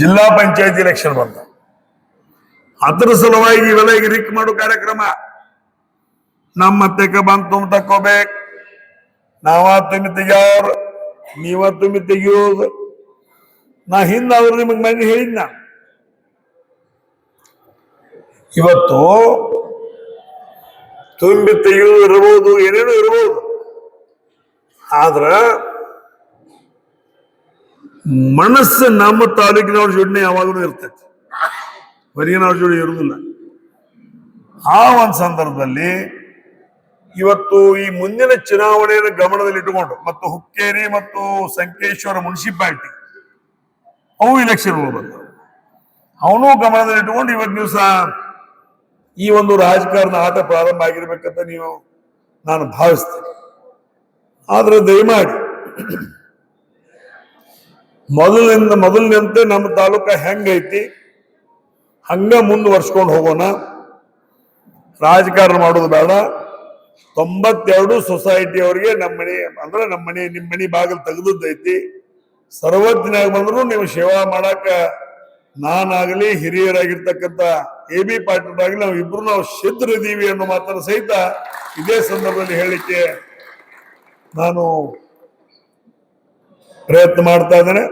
ಜಿಲ್ಲಾ ಪಂಚಾಯತ್ ಎಲೆಕ್ಷನ್ ಬಂದಾವ್. ಅದ್ರ ಸಲುವಾಗಿ ಇವೆಲ್ಲ ಈಗ ರಿಕ್ ಮಾಡೋ ಕಾರ್ಯಕ್ರಮ. ನಮ್ಮ ಮತ್ತಕ್ಕ ಬಂದ್ ತುಂಬ ತಕ್ಕೋಬೇಕು, ನಾವ ತುಂಬಿ ತೆಗಿಯೋರು, ನೀವ ತುಂಬಿ ತೆಗಿಯೋದು. ನಾ ಹಿಂದ ಅವ್ರು ನಿಮಗ್ ಮನೆ ಹೇಳಿದ್ ನಾ, ಇವತ್ತು ತುಂಬಿ ತೆಗೆಯೋದು ಇರಬಹುದು, ಏನೇನೋ ಇರಬಹುದು. ಆದ್ರ ಮನಸ್ಸು ನಮ್ಮ ತಾಲೂಕಿನವ್ರ ಜೋಡಣೆ ಯಾವಾಗಲೂ ಇರ್ತೈತಿ, ಹೊರಗಿನವ್ರ ಜೋಡಿ ಇರುವುದಿಲ್ಲ. ಆ ಒಂದು ಸಂದರ್ಭದಲ್ಲಿ ಇವತ್ತು ಈ ಮುಂದಿನ ಚುನಾವಣೆಯನ್ನು ಗಮನದಲ್ಲಿ ಇಟ್ಟುಕೊಂಡು ಮತ್ತು ಹುಕ್ಕೇರಿ ಮತ್ತು ಸಂಕೇಶ್ವರ ಮುನ್ಸಿಪಾಲಿಟಿ ಅವು ಎಲೆಕ್ಷನ್ ಬಂದ, ಅವನು ಗಮನದಲ್ಲಿ ಇಟ್ಟುಕೊಂಡು ಇವತ್ತು ದಿವಸ ಈ ಒಂದು ರಾಜಕಾರಣ ಆಟ ಪ್ರಾರಂಭ ಆಗಿರ್ಬೇಕಂತ ನಾನು ಭಾವಿಸ್ತೇನೆ. ಆದ್ರೆ ದಯಮಾಡಿ ಮೊದಲಿನಂತೆ ನಮ್ಮ ತಾಲೂಕ ಹೆಂಗೈತಿ ಹಂಗ ಮುಂದುವರ್ಸ್ಕೊಂಡು ಹೋಗೋಣ. ರಾಜಕಾರಣ ಮಾಡೋದು ಬೇಡ. 92 ಸೊಸೈಟಿಯವರಿಗೆ ನಮ್ಮ ಮನೆ ಅಂದ್ರೆ ನಮ್ಮ ಮನೆ ನಿಮ್ಮ ಮನೆ ಬಾಗಿಲು ತೆಗೆದೈತಿ. ಸರ್ವಜ್ಞನಾಗ ಬಂದ್ರು ನೀವು ಸೇವಾ ಮಾಡಾಕ ನಾನಾಗಲಿ ಹಿರಿಯರಾಗಿರ್ತಕ್ಕಂಥ AB ಪಾಟೀಲ್ ಆಗಲಿ ನಾವು ಸಿದ್ಧರಿದ್ದೀವಿ ಅನ್ನೋ ಮಾತನ್ನು ಸಹಿತ ಇದೇ ಸಂದರ್ಭದಲ್ಲಿ ಹೇಳಿಕೆ ನಾನು ಪ್ರಯತ್ನ ಮಾಡ್ತಾ ಇದ್ದೇನೆ.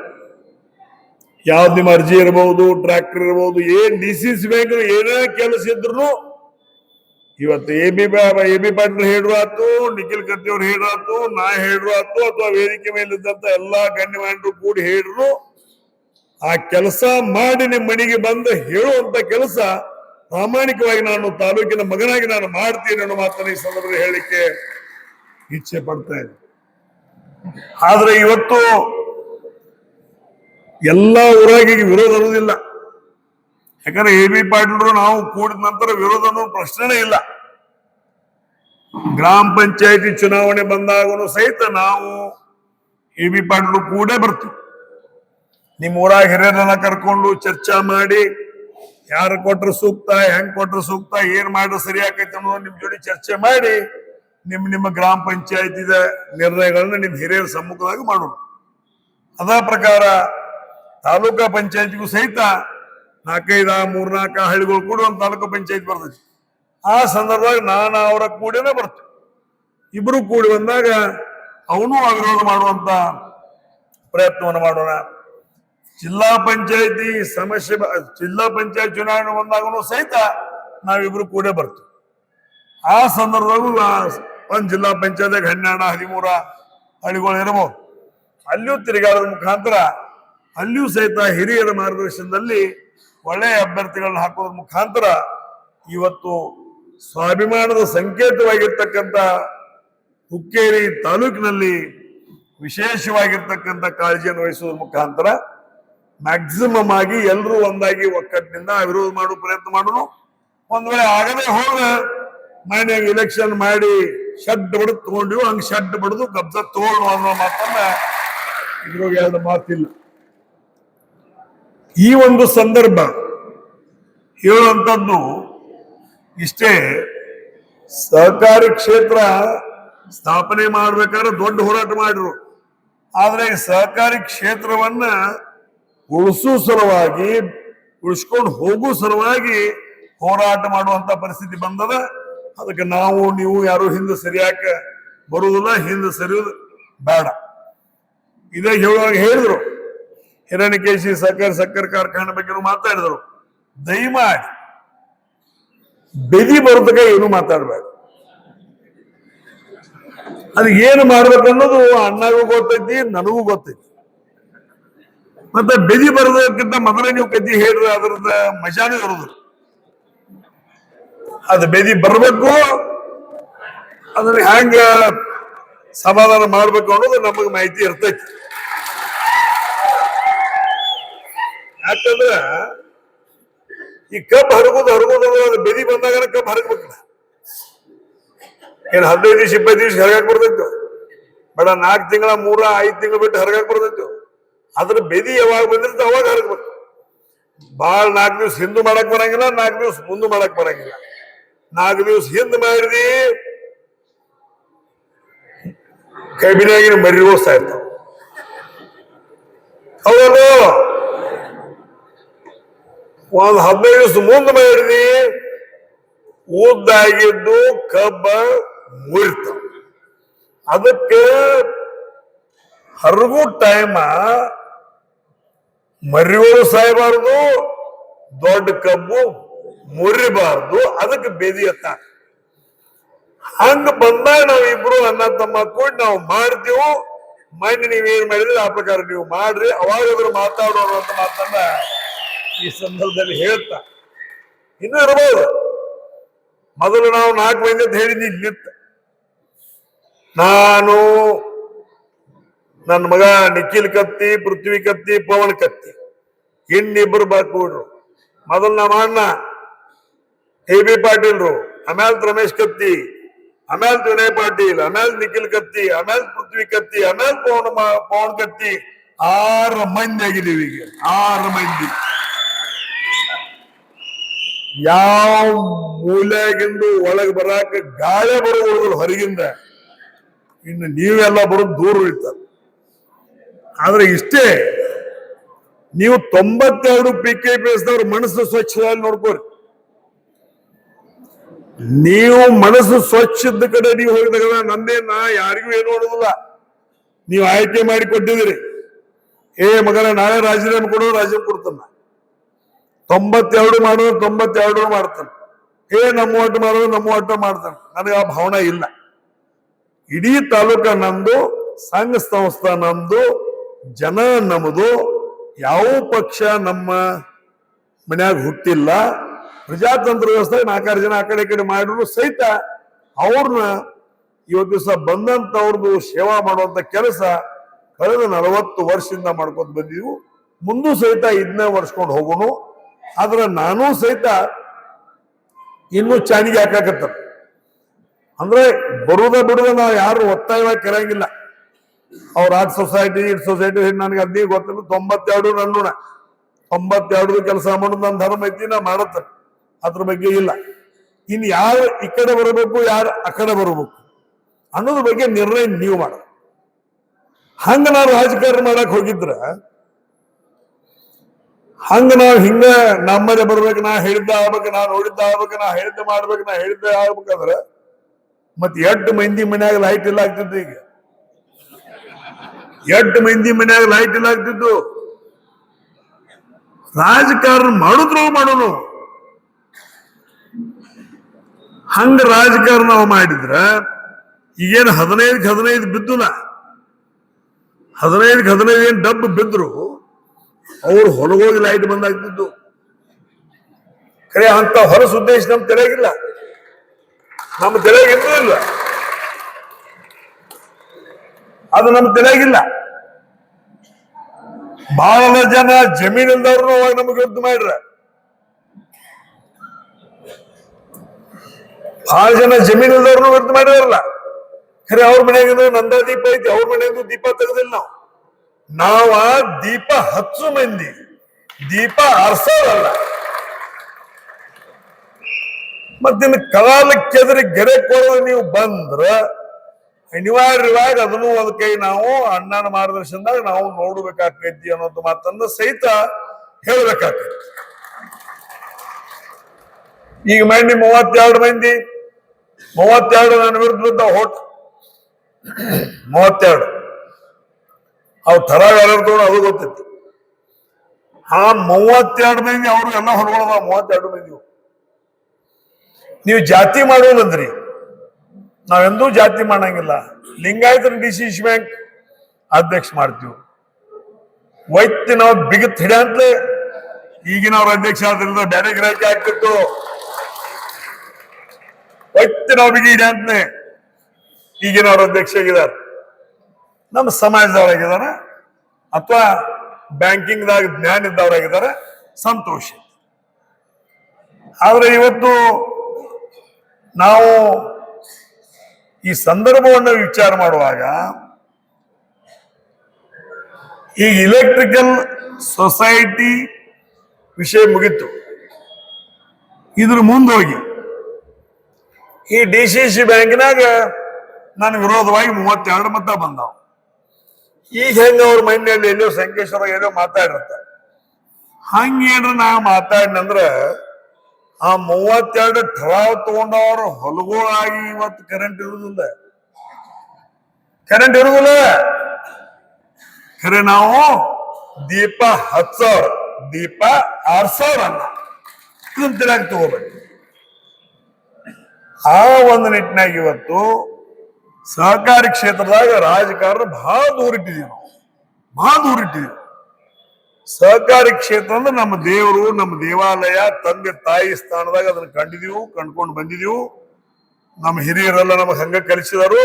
ಯಾವ್ದು ನಿಮ್ಮ ಅರ್ಜಿ ಇರಬಹುದು, ಟ್ರ್ಯಾಕ್ಟರ್ ಇರಬಹುದು, ಏನ್ DCC ಬ್ಯಾಂಕ್ ಏನೇ ಕೆಲಸ ಇದ್ರು ಇವತ್ತು AB ಪಾಟೀಲ್ ಹೇಳ್ರು ಆತು, ನಿಖಿಲ್ ಕತ್ತಿ ಅವ್ರು ಹೇಳ್ರು ಆತು, ನಾ ಹೇಳ್ರು ಆತು, ಅಥವಾ ವೇದಿಕೆ ಮೇಲಿದ್ದಂತ ಎಲ್ಲಾ ಗಣ್ಯಮಾನ್ಯರು ಕೂಡಿ ಹೇಳ್ರು, ಆ ಕೆಲಸ ಮಾಡಿ ನಿಮ್ಮ ಮನೆಗೆ ಬಂದು ಹೇಳುವಂತ ಕೆಲಸ ಪ್ರಾಮಾಣಿಕವಾಗಿ ನಾನು ತಾಲೂಕಿನ ಮಗನಾಗಿ ನಾನು ಮಾಡ್ತೀನಿ ಅನ್ನೋ ಮಾತನ್ನ ಈ ಸಂದರ್ಭದಲ್ಲಿ ಹೇಳಿಕೆ ಇಚ್ಛೆ ಪಡ್ತಾ ಇದ್ದೀನಿ. ಆದ್ರೆ ಇವತ್ತು ಎಲ್ಲ ಊರಾಗಿ ವಿರೋಧ ಅನ್ನೋದಿಲ್ಲ. ಯಾಕಂದ್ರೆ AB ಪಾಟೀಲರು ನಾವು ಕೂಡಿದ ನಂತರ ವಿರೋಧ ಅನ್ನೋ ಪ್ರಶ್ನೆ ಇಲ್ಲ. ಗ್ರಾಮ ಪಂಚಾಯತಿ ಚುನಾವಣೆ ಬಂದಾಗನು ಸಹಿತ ನಾವು AB ಪಾಟೀಲರು ಕೂಡೇ ಬರ್ತೀವಿ. ನಿಮ್ಮ ಊರಾಗ ಹಿರಿಯರನ್ನ ಕರ್ಕೊಂಡು ಚರ್ಚಾ ಮಾಡಿ ಯಾರು ಕೊಟ್ರೆ ಸೂಕ್ತ, ಹೆಂಗ್ ಕೊಟ್ರೆ ಸೂಕ್ತ, ಏನ್ ಮಾಡ್ರೆ ಸರಿ ಆಕೈತೆ ಅನ್ನೋದು ನಿಮ್ ಜೋಡಿ ಚರ್ಚೆ ಮಾಡಿ ನಿಮ್ಮ ಗ್ರಾಮ ಪಂಚಾಯತಿದ ನಿರ್ಣಯಗಳನ್ನ ನಿಮ್ ಹಿರಿಯರ ಸಮ್ಮುಖದಾಗ ಮಾಡೋಣ. ಅದ ಪ್ರಕಾರ ತಾಲೂಕಾ ಪಂಚಾಯತಿಗೂ ಸಹಿತ 4-5-3-4 ಹಳ್ಳಿಗಳು ಕೂಡ ಒಂದು ತಾಲೂಕು ಪಂಚಾಯತ್ ಬರ್ತೈತಿ. ಆ ಸಂದರ್ಭದಾಗ ನಾನು ಅವರ ಕೂಡನೇ ಬರ್ತೇವೆ. ಇಬ್ರು ಕೂಡಿ ಬಂದಾಗ ಅವನು ಅವಿರೋಧ ಮಾಡುವಂತ ಪ್ರಯತ್ನವನ್ನು ಮಾಡೋಣ. ಜಿಲ್ಲಾ ಪಂಚಾಯತಿ ಸಮಸ್ಯೆ, ಜಿಲ್ಲಾ ಪಂಚಾಯತ್ ಚುನಾವಣೆ ಬಂದಾಗೂ ಸಹಿತ ನಾವಿಬ್ರು ಕೂಡ ಬರ್ತೀವಿ. ಆ ಸಂದರ್ಭದಾಗೂ ಒಂದ್ ಜಿಲ್ಲಾ ಪಂಚಾಯತ್ಗೆ 12-13 ಹಳ್ಳಿಗಳು ಇರಬಹುದು. ಅಲ್ಲಿಯೂ ತಿರುಗಾಡೋದ ಮುಖಾಂತರ ಅಲ್ಲಿಯೂ ಸಹಿತ ಹಿರಿಯರ ಮಾರ್ಗದರ್ಶನದಲ್ಲಿ ಒಳ್ಳೆಯ ಅಭ್ಯರ್ಥಿಗಳನ್ನ ಹಾಕೋದ್ರ ಮುಖಾಂತರ ಇವತ್ತು ಸ್ವಾಭಿಮಾನದ ಸಂಕೇತವಾಗಿರ್ತಕ್ಕಂಥ ಹುಕ್ಕೇರಿ ತಾಲೂಕಿನಲ್ಲಿ ವಿಶೇಷವಾಗಿರ್ತಕ್ಕಂಥ ಕಾಳಜಿಯನ್ನು ವಹಿಸುವುದರ ಮುಖಾಂತರ ಮ್ಯಾಕ್ಸಿಮಮ್ ಆಗಿ ಎಲ್ಲರೂ ಒಂದಾಗಿ ಒಕ್ಕಟ್ಟಿನಿಂದ ವಿರೋಧ ಮಾಡುವ ಪ್ರಯತ್ನ ಮಾಡೋಣ. ಒಂದ್ ವೇಳೆ ಆಗದೆ ಹೋಗ ಮನೆಯಾಗ ಎಲೆಕ್ಷನ್ ಮಾಡಿ ಶಡ್ ಬಡದು ತಗೊಂಡಿವು, ಹಂಗ ಶಡ್ ಬಡದು ಕಬ್ಜಾ ತಗೊಂಡು ಅನ್ನೋ ಮಾತನ್ನ ಇದ್ರಾಗ ಎರಡು ಮಾತಿಲ್ಲ. ಈ ಒಂದು ಸಂದರ್ಭ ಹೇಳುವಂಥದ್ದು ಇಷ್ಟೇ. ಸಹಕಾರಿ ಕ್ಷೇತ್ರ ಸ್ಥಾಪನೆ ಮಾಡ್ಬೇಕಾದ್ರೆ ದೊಡ್ಡ ಹೋರಾಟ ಮಾಡಿರು. ಆದ್ರೆ ಸಹಕಾರಿ ಕ್ಷೇತ್ರವನ್ನ ಉಳಿಸೋ ಸಲುವಾಗಿ, ಉಳಿಸ್ಕೊಂಡು ಹೋಗೋ ಸಲುವಾಗಿ ಹೋರಾಟ ಮಾಡುವಂತ ಪರಿಸ್ಥಿತಿ ಬಂದದ. ಅದಕ್ಕೆ ನಾವು ನೀವು ಯಾರು ಹಿಂದೆ ಸರಿಯಾಕ ಬರುವುದಿಲ್ಲ, ಹಿಂದೆ ಸರಿಯುವುದು ಬೇಡ. ಇದೇ ಹೇಳುವಾಗ ಹೇಳಿದ್ರು, ಹಿರಣ್ಯಕೇಶಿ ಸಕ್ಕರೆ ಕಾರ್ಖಾನೆ ಬಗ್ಗೆ ಮಾತಾಡಿದ್ರು. ದಯಮಾಡಿ ಬೆದಿ ಬರೋದಕ್ಕೆ ಏನು ಮಾತಾಡ್ಬೇಡ. ಅದು ಏನು ಮಾಡ್ಬೇಕನ್ನೋದು ಅಣ್ಣಗೂ ಗೊತ್ತೈತಿ, ನನಗೂ ಗೊತ್ತೈತಿ. ಮತ್ತೆ ಬೆದಿ ಬರೋದಕ್ಕಿಂತ ಮೊದಲೇ ನೀವು ಕದ್ದಿ ಹೇಳ್ರಿ, ಅದ್ರದ ಮಜಾನೇ ಇರೋದು. ಅದು ಬೆದಿ ಬರ್ಬೇಕು, ಅದನ್ನ ಹ್ಯಾಂಗ ಸಮಾಧಾನ ಮಾಡ್ಬೇಕು ಅನ್ನೋದು ನಮಗೆ ಮಾಹಿತಿ ಇರ್ತೈತಿ. ಯಾಕಂದ್ರ ಈ ಕಬ್ಬು ಹರಗೋದು ಅದು ಬೆದಿ ಬಂದಾಗ ಕಬ್ಬು ಹರಗ್ಬೇಕಲ್ಲ. ಏನ್ 15 ದಿವಸ 20 ದಿವಸ ಹರಗಾಕ್ ಬರ್ತೈತು ಬೇಡ, 4 ತಿಂಗಳ 3-5 ತಿಂಗಳು ಬಿಟ್ಟು ಹರಗಾಕ್ ಬರ್ತೈತು. ಅದ್ರ ಬೆದಿ ಯಾವಾಗ ಬಂದಿರ್ತದೆ ಅವಾಗ ಹರಗ್ಬೇಕು. ಬಾಳ 4 ದಿವಸ ಹಿಂದೂ ಮಾಡಕ್ ಬರಂಗಿಲ್ಲ, 4 ದಿವಸ ಮುಂದೆ ಮಾಡಕ್ ಬರಂಗಿಲ್ಲ. 4 ದಿವಸ ಹಿಂದ್ ಮಾಡಿದಿ ಕೈಬಿನಾಗಿನ ಮರಿಗೋಸ್ತಾ ಇರ್ತಾವ. ಹೌದಲ್ಲ, ಒಂದ್ 15 ದಿವಸ ಮುಂದೆ ಮಾಡಿದಿ ಉದ್ದಾಗಿದ್ದು ಕಬ್ಬ ಮುರಿತಾವ. ಅದಕ್ಕೆ ಹರಗು ಟೈಮ ಮರಿಗಳು ಸಾಯಬಾರ್ದು, ದೊಡ್ಡ ಕಬ್ಬು ಮುರಿಬಾರ್ದು. ಅದಕ್ಕೆ ಬೇದಿ ಎತ್ತ. ಹಂಗ ಬಂದಾಗ ನಾವಿಬ್ರು ಅಣ್ಣ ತಮ್ಮ ಕೂಡಿ ನಾವು ಮಾಡ್ತೀವಿ. ಮಣ್ಣು ನೀವೇನ್ ಮಾಡಿದ್ರೆ ಆ ಪ್ರಕಾರ ನೀವು ಮಾಡ್ರಿ, ಅವಾಗಾದ್ರೂ ಮಾತಾಡೋರು ಅಂತ ಮಾತನ್ನ ಈ ಸಂದರ್ಭದಲ್ಲಿ ಹೇಳ್ತಾ ಇನ್ನೂ ಇರಬಹುದು. ಮೊದಲು ನಾವು 4 ಮಂದಿ ಅಂತ ಹೇಳಿದ್ವಿ. ನಾನು, ನನ್ನ ಮಗ ನಿಖಿಲ್ ಕತ್ತಿ, ಪೃಥ್ವಿ ಕತ್ತಿ, ಪವನ್ ಕತ್ತಿ, ಇನ್ನಿಬ್ಬರು ಬಾಕೂಡ್ರು. ಮೊದಲು ನಮ್ಮ ಅಣ್ಣ AB ಪಾಟೀಲ್ರು, ಆಮೇಲೆ ರಮೇಶ್ ಕತ್ತಿ, ಆಮೇಲೆ ವಿನಯ್ ಪಾಟೀಲ್, ಆಮೇಲೆ ನಿಖಿಲ್ ಕತ್ತಿ, ಆಮೇಲೆ ಪೃಥ್ವಿ ಕತ್ತಿ, ಆಮೇಲೆ ಪವನ್ ಕತ್ತಿ. 6 ಮಂದಿ ಆಗಿದ್ದೀವಿ ಈಗ. 6 ಮಂದಿ. ಯಾವ ಮೂಲೆಗಿಂದು ಒಳಗೆ ಬರಾಕ ಗಾಳಿ ಬರುವುದಿಲ್ಲ ಹೊರಗಿಂದ. ಇನ್ನು ನೀವೆಲ್ಲ ಬರೋದು ದೂರ ಇರ್ತಾರೆ. ಆದ್ರೆ ಇಷ್ಟೇ, ನೀವು 92 PKPS ಮನಸ್ಸು ಸ್ವಚ್ಛವಾಗಿ ನೋಡ್ಕೋರಿ. ನೀವು ಮನಸ್ಸು ಸ್ವಚ್ಛದ ಕಡೆ ನೀವು ಹೋಗಿದಾಗ ನಂದೇನ ಯಾರಿಗೂ ಏನು ಮಾಡೋದಿಲ್ಲ. ನೀವು ಆಯ್ಕೆ ಮಾಡಿ ಕೊಟ್ಟಿದ್ದೀರಿ. ಮಗನ ನಾಳೆ ರಾಜೀನಾಮೆ ಕೊಡೋದು ರಾಜೀನಾಮೆ ಕೊಡ್ತಾನ, 92 ಮಾಡೋದು 92 ಮಾಡ್ತಾನೆ, ನಮ್ಮ ಒಟ್ಟು ಮಾಡೋದು ನಮ್ಮ ಒಟ್ಟು ಮಾಡ್ತಾನೆ. ನನಗೆ ಆ ಭಾವನೆ ಇಲ್ಲ. ಇಡೀ ತಾಲೂಕ ನಮ್ದು, ಸಂಘ ಸಂಸ್ಥಾ ನಮ್ದು, ಜನ ನಮ್ದು. ಯಾವ ಪಕ್ಷ ನಮ್ಮ ಮನ್ಯಾಗ ಹುಟ್ಟಿಲ್ಲ. ಪ್ರಜಾತಂತ್ರ ವ್ಯವಸ್ಥೆ 4 ಜನ ಆ ಕಡೆ ಈ ಕಡೆ ಮಾಡಿದ್ರು ಸಹಿತ ಅವ್ರನ್ನ ಇವತ್ತು ದಿವಸ ಬಂದಂತವ್ರದ್ದು ಸೇವಾ ಮಾಡುವಂತ ಕೆಲಸ ಕಳೆದ 40 ವರ್ಷದಿಂದ ಮಾಡ್ಕೊಂಡು ಬಂದೀವಿ. ಮುಂದೂ ಸಹಿತ ಇದನ್ನೇ ವರ್ಷಕೊಂಡು ಹೋಗೋಣ. ಆದ್ರೆ ನಾನು ಸಹಿತ ಇನ್ನೂ ಚಾನಿಗೆ ಹಾಕಾಕತ್ತ. ಅಂದ್ರೆ ಬರುದ ಬಿಡುದ ನಾವು ಯಾರು ಒತ್ತಾಯವಾಗಿ ಕರೆಯಂಗಿಲ್ಲ. ಅವ್ರ ಆರ್ಟ್ ಸೊಸೈಟಿ ಇಟ್ ಸೊಸೈಟಿ ನನಗೆ ಅದೇ ಗೊತ್ತಿಲ್ಲ. 92 ನನ್ನೂಣ 92 ಕೆಲಸ ಮಾಡೋದು ನನ್ನ ಧರ್ಮ ಐತಿ, ನಾ ಮಾಡತ್ತ. ಅದ್ರ ಬಗ್ಗೆ ಇಲ್ಲ. ಇನ್ ಯಾರು ಈ ಕಡೆ ಬರಬೇಕು, ಯಾರು ಆ ಕಡೆ ಬರಬೇಕು ಅನ್ನೋದ್ರ ಬಗ್ಗೆ ನಿರ್ಣಯ ನೀವು ಮಾಡ. ಹಂಗ ನಾವು ರಾಜಕಾರಣ ಮಾಡಕ್ ಹೋಗಿದ್ರ, ಹಂಗ ನಾವು ಹಿಂಗ ನಮ್ಮದೇ ಬರ್ಬೇಕು, ನಾ ಹೇಳಿದ್ದ ಆಗ್ಬೇಕು, ನಾ ನೋಡಿದ್ದ ಆಗ್ಬೇಕು, ನಾ ಹೇಳಿದ್ದ ಮಾಡ್ಬೇಕು, ನಾ ಹೇಳಿದ್ದ ಆಗ್ಬೇಕಂದ್ರ ಮತ್ 8 ಮಂದಿ ಮನ್ಯಾಗ ಲೈಟ್ ಇಲ್ಲ ಆಗ್ತಿದ್ದು. ಈಗ 8 ಮಂದಿ ಮನ್ಯಾಗ ಲೈಟ್ ಇಲ್ಲ ಆಗ್ತಿದ್ದು. ರಾಜಕಾರಣ ಮಾಡಿದ್ರು ಮಾಡೋನು. ಹಂಗ ರಾಜಕಾರಣ ನಾವು ಮಾಡಿದ್ರ ಈಗೇನು 15 ಬಿದ್ದುಲ್ಲ, 15 ಏನ್ ಡಬ್ಬು ಬಿದ್ರು ಅವ್ರು ಹೊರಗೋಗಿ ಲೈಟ್ ಬಂದಾಗ್ತಿದ್ದು. ಖರೆ ಅಂತ ಹೊರಸ ಉದ್ದೇಶ ನಮ್ ತೆರೆಗಿಲ್ಲ, ನಮ್ಮ ತೆರೆಗಿದ್ದು ಇಲ್ಲ, ಅದು ನಮ್ಮ ತೆರೆಗಿಲ್ಲ. ಬಹಳ ಜನ ಜಮೀನಿಂದವ್ರು ಅವಾಗ ನಮಗೆ ಯುದ್ಧ ಮಾಡ್ರ. ಬಹಳ ಜನ ಜಮೀನಿಲ್ದವ್ರನ್ನು ವ್ಯರ್ಥ ಮಾಡಿದಾರಲ್ಲ. ಖರೆ ಅವ್ರ ಮನೆಯಾಗ ನಂದ ದೀಪ ಐತಿ, ಅವ್ರ ಮನೆಯಾಗ ದೀಪ ತೆಗೆದಿಲ್ಲ. ನಾವ ದೀಪ ಹಚ್ಚು ಮಂದಿ, ದೀಪ ಆರ್ಸೋದಲ್ಲ. ಮತ್ತಿನ್ ಕಾಲಕ್ಕೆದರಿ ಗೆರೆ ಕೊಡೋದು ನೀವು ಬಂದ್ರ ಅನಿವಾರ್ಯವಾಗಿ ಅದನ್ನು ಒಂದ್ ಕೈ ನಾವು ಅಣ್ಣನ ಮಾರ್ಗದರ್ಶನದಾಗ ನಾವು ನೋಡ್ಬೇಕಾಕೈತಿ ಅನ್ನೋದು ಮಾತನ್ನ ಸಹಿತ ಹೇಳ್ಬೇಕಾಕೈತಿ. ಈಗ ಮಂದಿ 32 ಮಂದಿ 32 ನನ್ನ ವಿರುದ್ಧ ಹೋಟ್ 32 ಅವ್ ತರ ಯಾರು ಅದು ಗೊತ್ತೈತಿ. ಆ 32 ಮಂದಿ ಅವ್ರು ಎಲ್ಲ ಹೊರಗೋದ. 32 ಮಂದಿ ನೀವು ಜಾತಿ ಮಾಡೋದಂದ್ರಿ, ನಾವೆಂದೂ ಜಾತಿ ಮಾಡಂಗಿಲ್ಲ. ಲಿಂಗಾಯತನ DCC ಬ್ಯಾಂಕ್ ಅಧ್ಯಕ್ಷ ಮಾಡ್ತೀವಿ. ವೈದ್ಯ ನಾವು ಬಿಗತ್ ಹಿಡಿಯಂತಲೇ ಈಗಿನ ಅವ್ರ ಅಧ್ಯಕ್ಷ ಆದ್ರಿಂದ ಬೇರೆ ಗ್ರಾಹಕ ಆಗ್ತಿತ್ತು. ವೈದ್ಯ ನಾವು ಬಿಗಿ ಹಿಡಿಯಂತಲೇ ಈಗಿನ ಅವ್ರ ಅಧ್ಯಕ್ಷ ಆಗಿದ್ದಾರೆ. ನಮ್ಮ ಸಮಾಜದವರಾಗಿದಾರ ಅಥವಾ ಬ್ಯಾಂಕಿಂಗ್ದಾಗ ಜ್ಞಾನ ಇದ್ದವರಾಗಿದ್ದಾರೆ, ಸಂತೋಷ. ಆದ್ರೆ ಇವತ್ತು ನಾವು ಈ ಸಂದರ್ಭವನ್ನು ವಿಚಾರ ಮಾಡುವಾಗ ಈ ಇಲೆಕ್ಟ್ರಿಕಲ್ ಸೊಸೈಟಿ ವಿಷಯ ಮುಗಿತು. ಇದ್ರ ಮುಂದೋಗಿ ಈ DCC ಬ್ಯಾಂಕ್ನಾಗ ನನ್ನ ವಿರೋಧವಾಗಿ 32 ಮತ ಬಂದಾವ. ಈಗ ಹೆಂಗ ಅವ್ರ ಮೈಂಡ್ನಲ್ಲಿ ಎಲ್ಲೋ ಸಂಕೇಶ್ವರ ಏನೋ ಮಾತಾಡಿರ್ತಾರೆ. ಹಂಗೇನ್ರ ನಾ ಮಾತಾಡಿನಂದ್ರ ಆ 32 ಠರಾವ್ ತಗೊಂಡವ್ರು ಹೊಲಗಳಾಗಿ ಇವತ್ತು ಕರೆಂಟ್ ಇರುವುದಿಲ್ಲ. ಖರೆ ನಾವು ದೀಪ ಹಚ್ಚೋರ್, ದೀಪ ಆರ್ಸೋರ್ ಅಲ್ಲ. ಇದನ್ನ ತಿಳಕ್ ತಗೋಬೇಕು. ಆ ಒಂದು ನಿಟ್ಟಿನಾಗ ಇವತ್ತು ಸಹಕಾರಿ ಕ್ಷೇತ್ರದಾಗ ರಾಜಕಾರಣ ಬಹಳ ದೂರಿಟ್ಟಿದೀವಿ ನಾವು, ಬಹಳ ದೂರಿಟ್ಟಿದೀವಿ. ಸಹಕಾರಿ ಕ್ಷೇತ್ರ ಅಂದ್ರೆ ನಮ್ಮ ದೇವರು, ನಮ್ಮ ದೇವಾಲಯ, ತಂದೆ ತಾಯಿ ಸ್ಥಾನದಾಗ ಅದನ್ನ ಕಂಡಿದೀವು, ಕಂಡ್ಕೊಂಡು ಬಂದಿದೀವು. ನಮ್ಮ ಹಿರಿಯರೆಲ್ಲ ನಮಗೆ ಹಂಗ ಕಲಿಸಿದರು.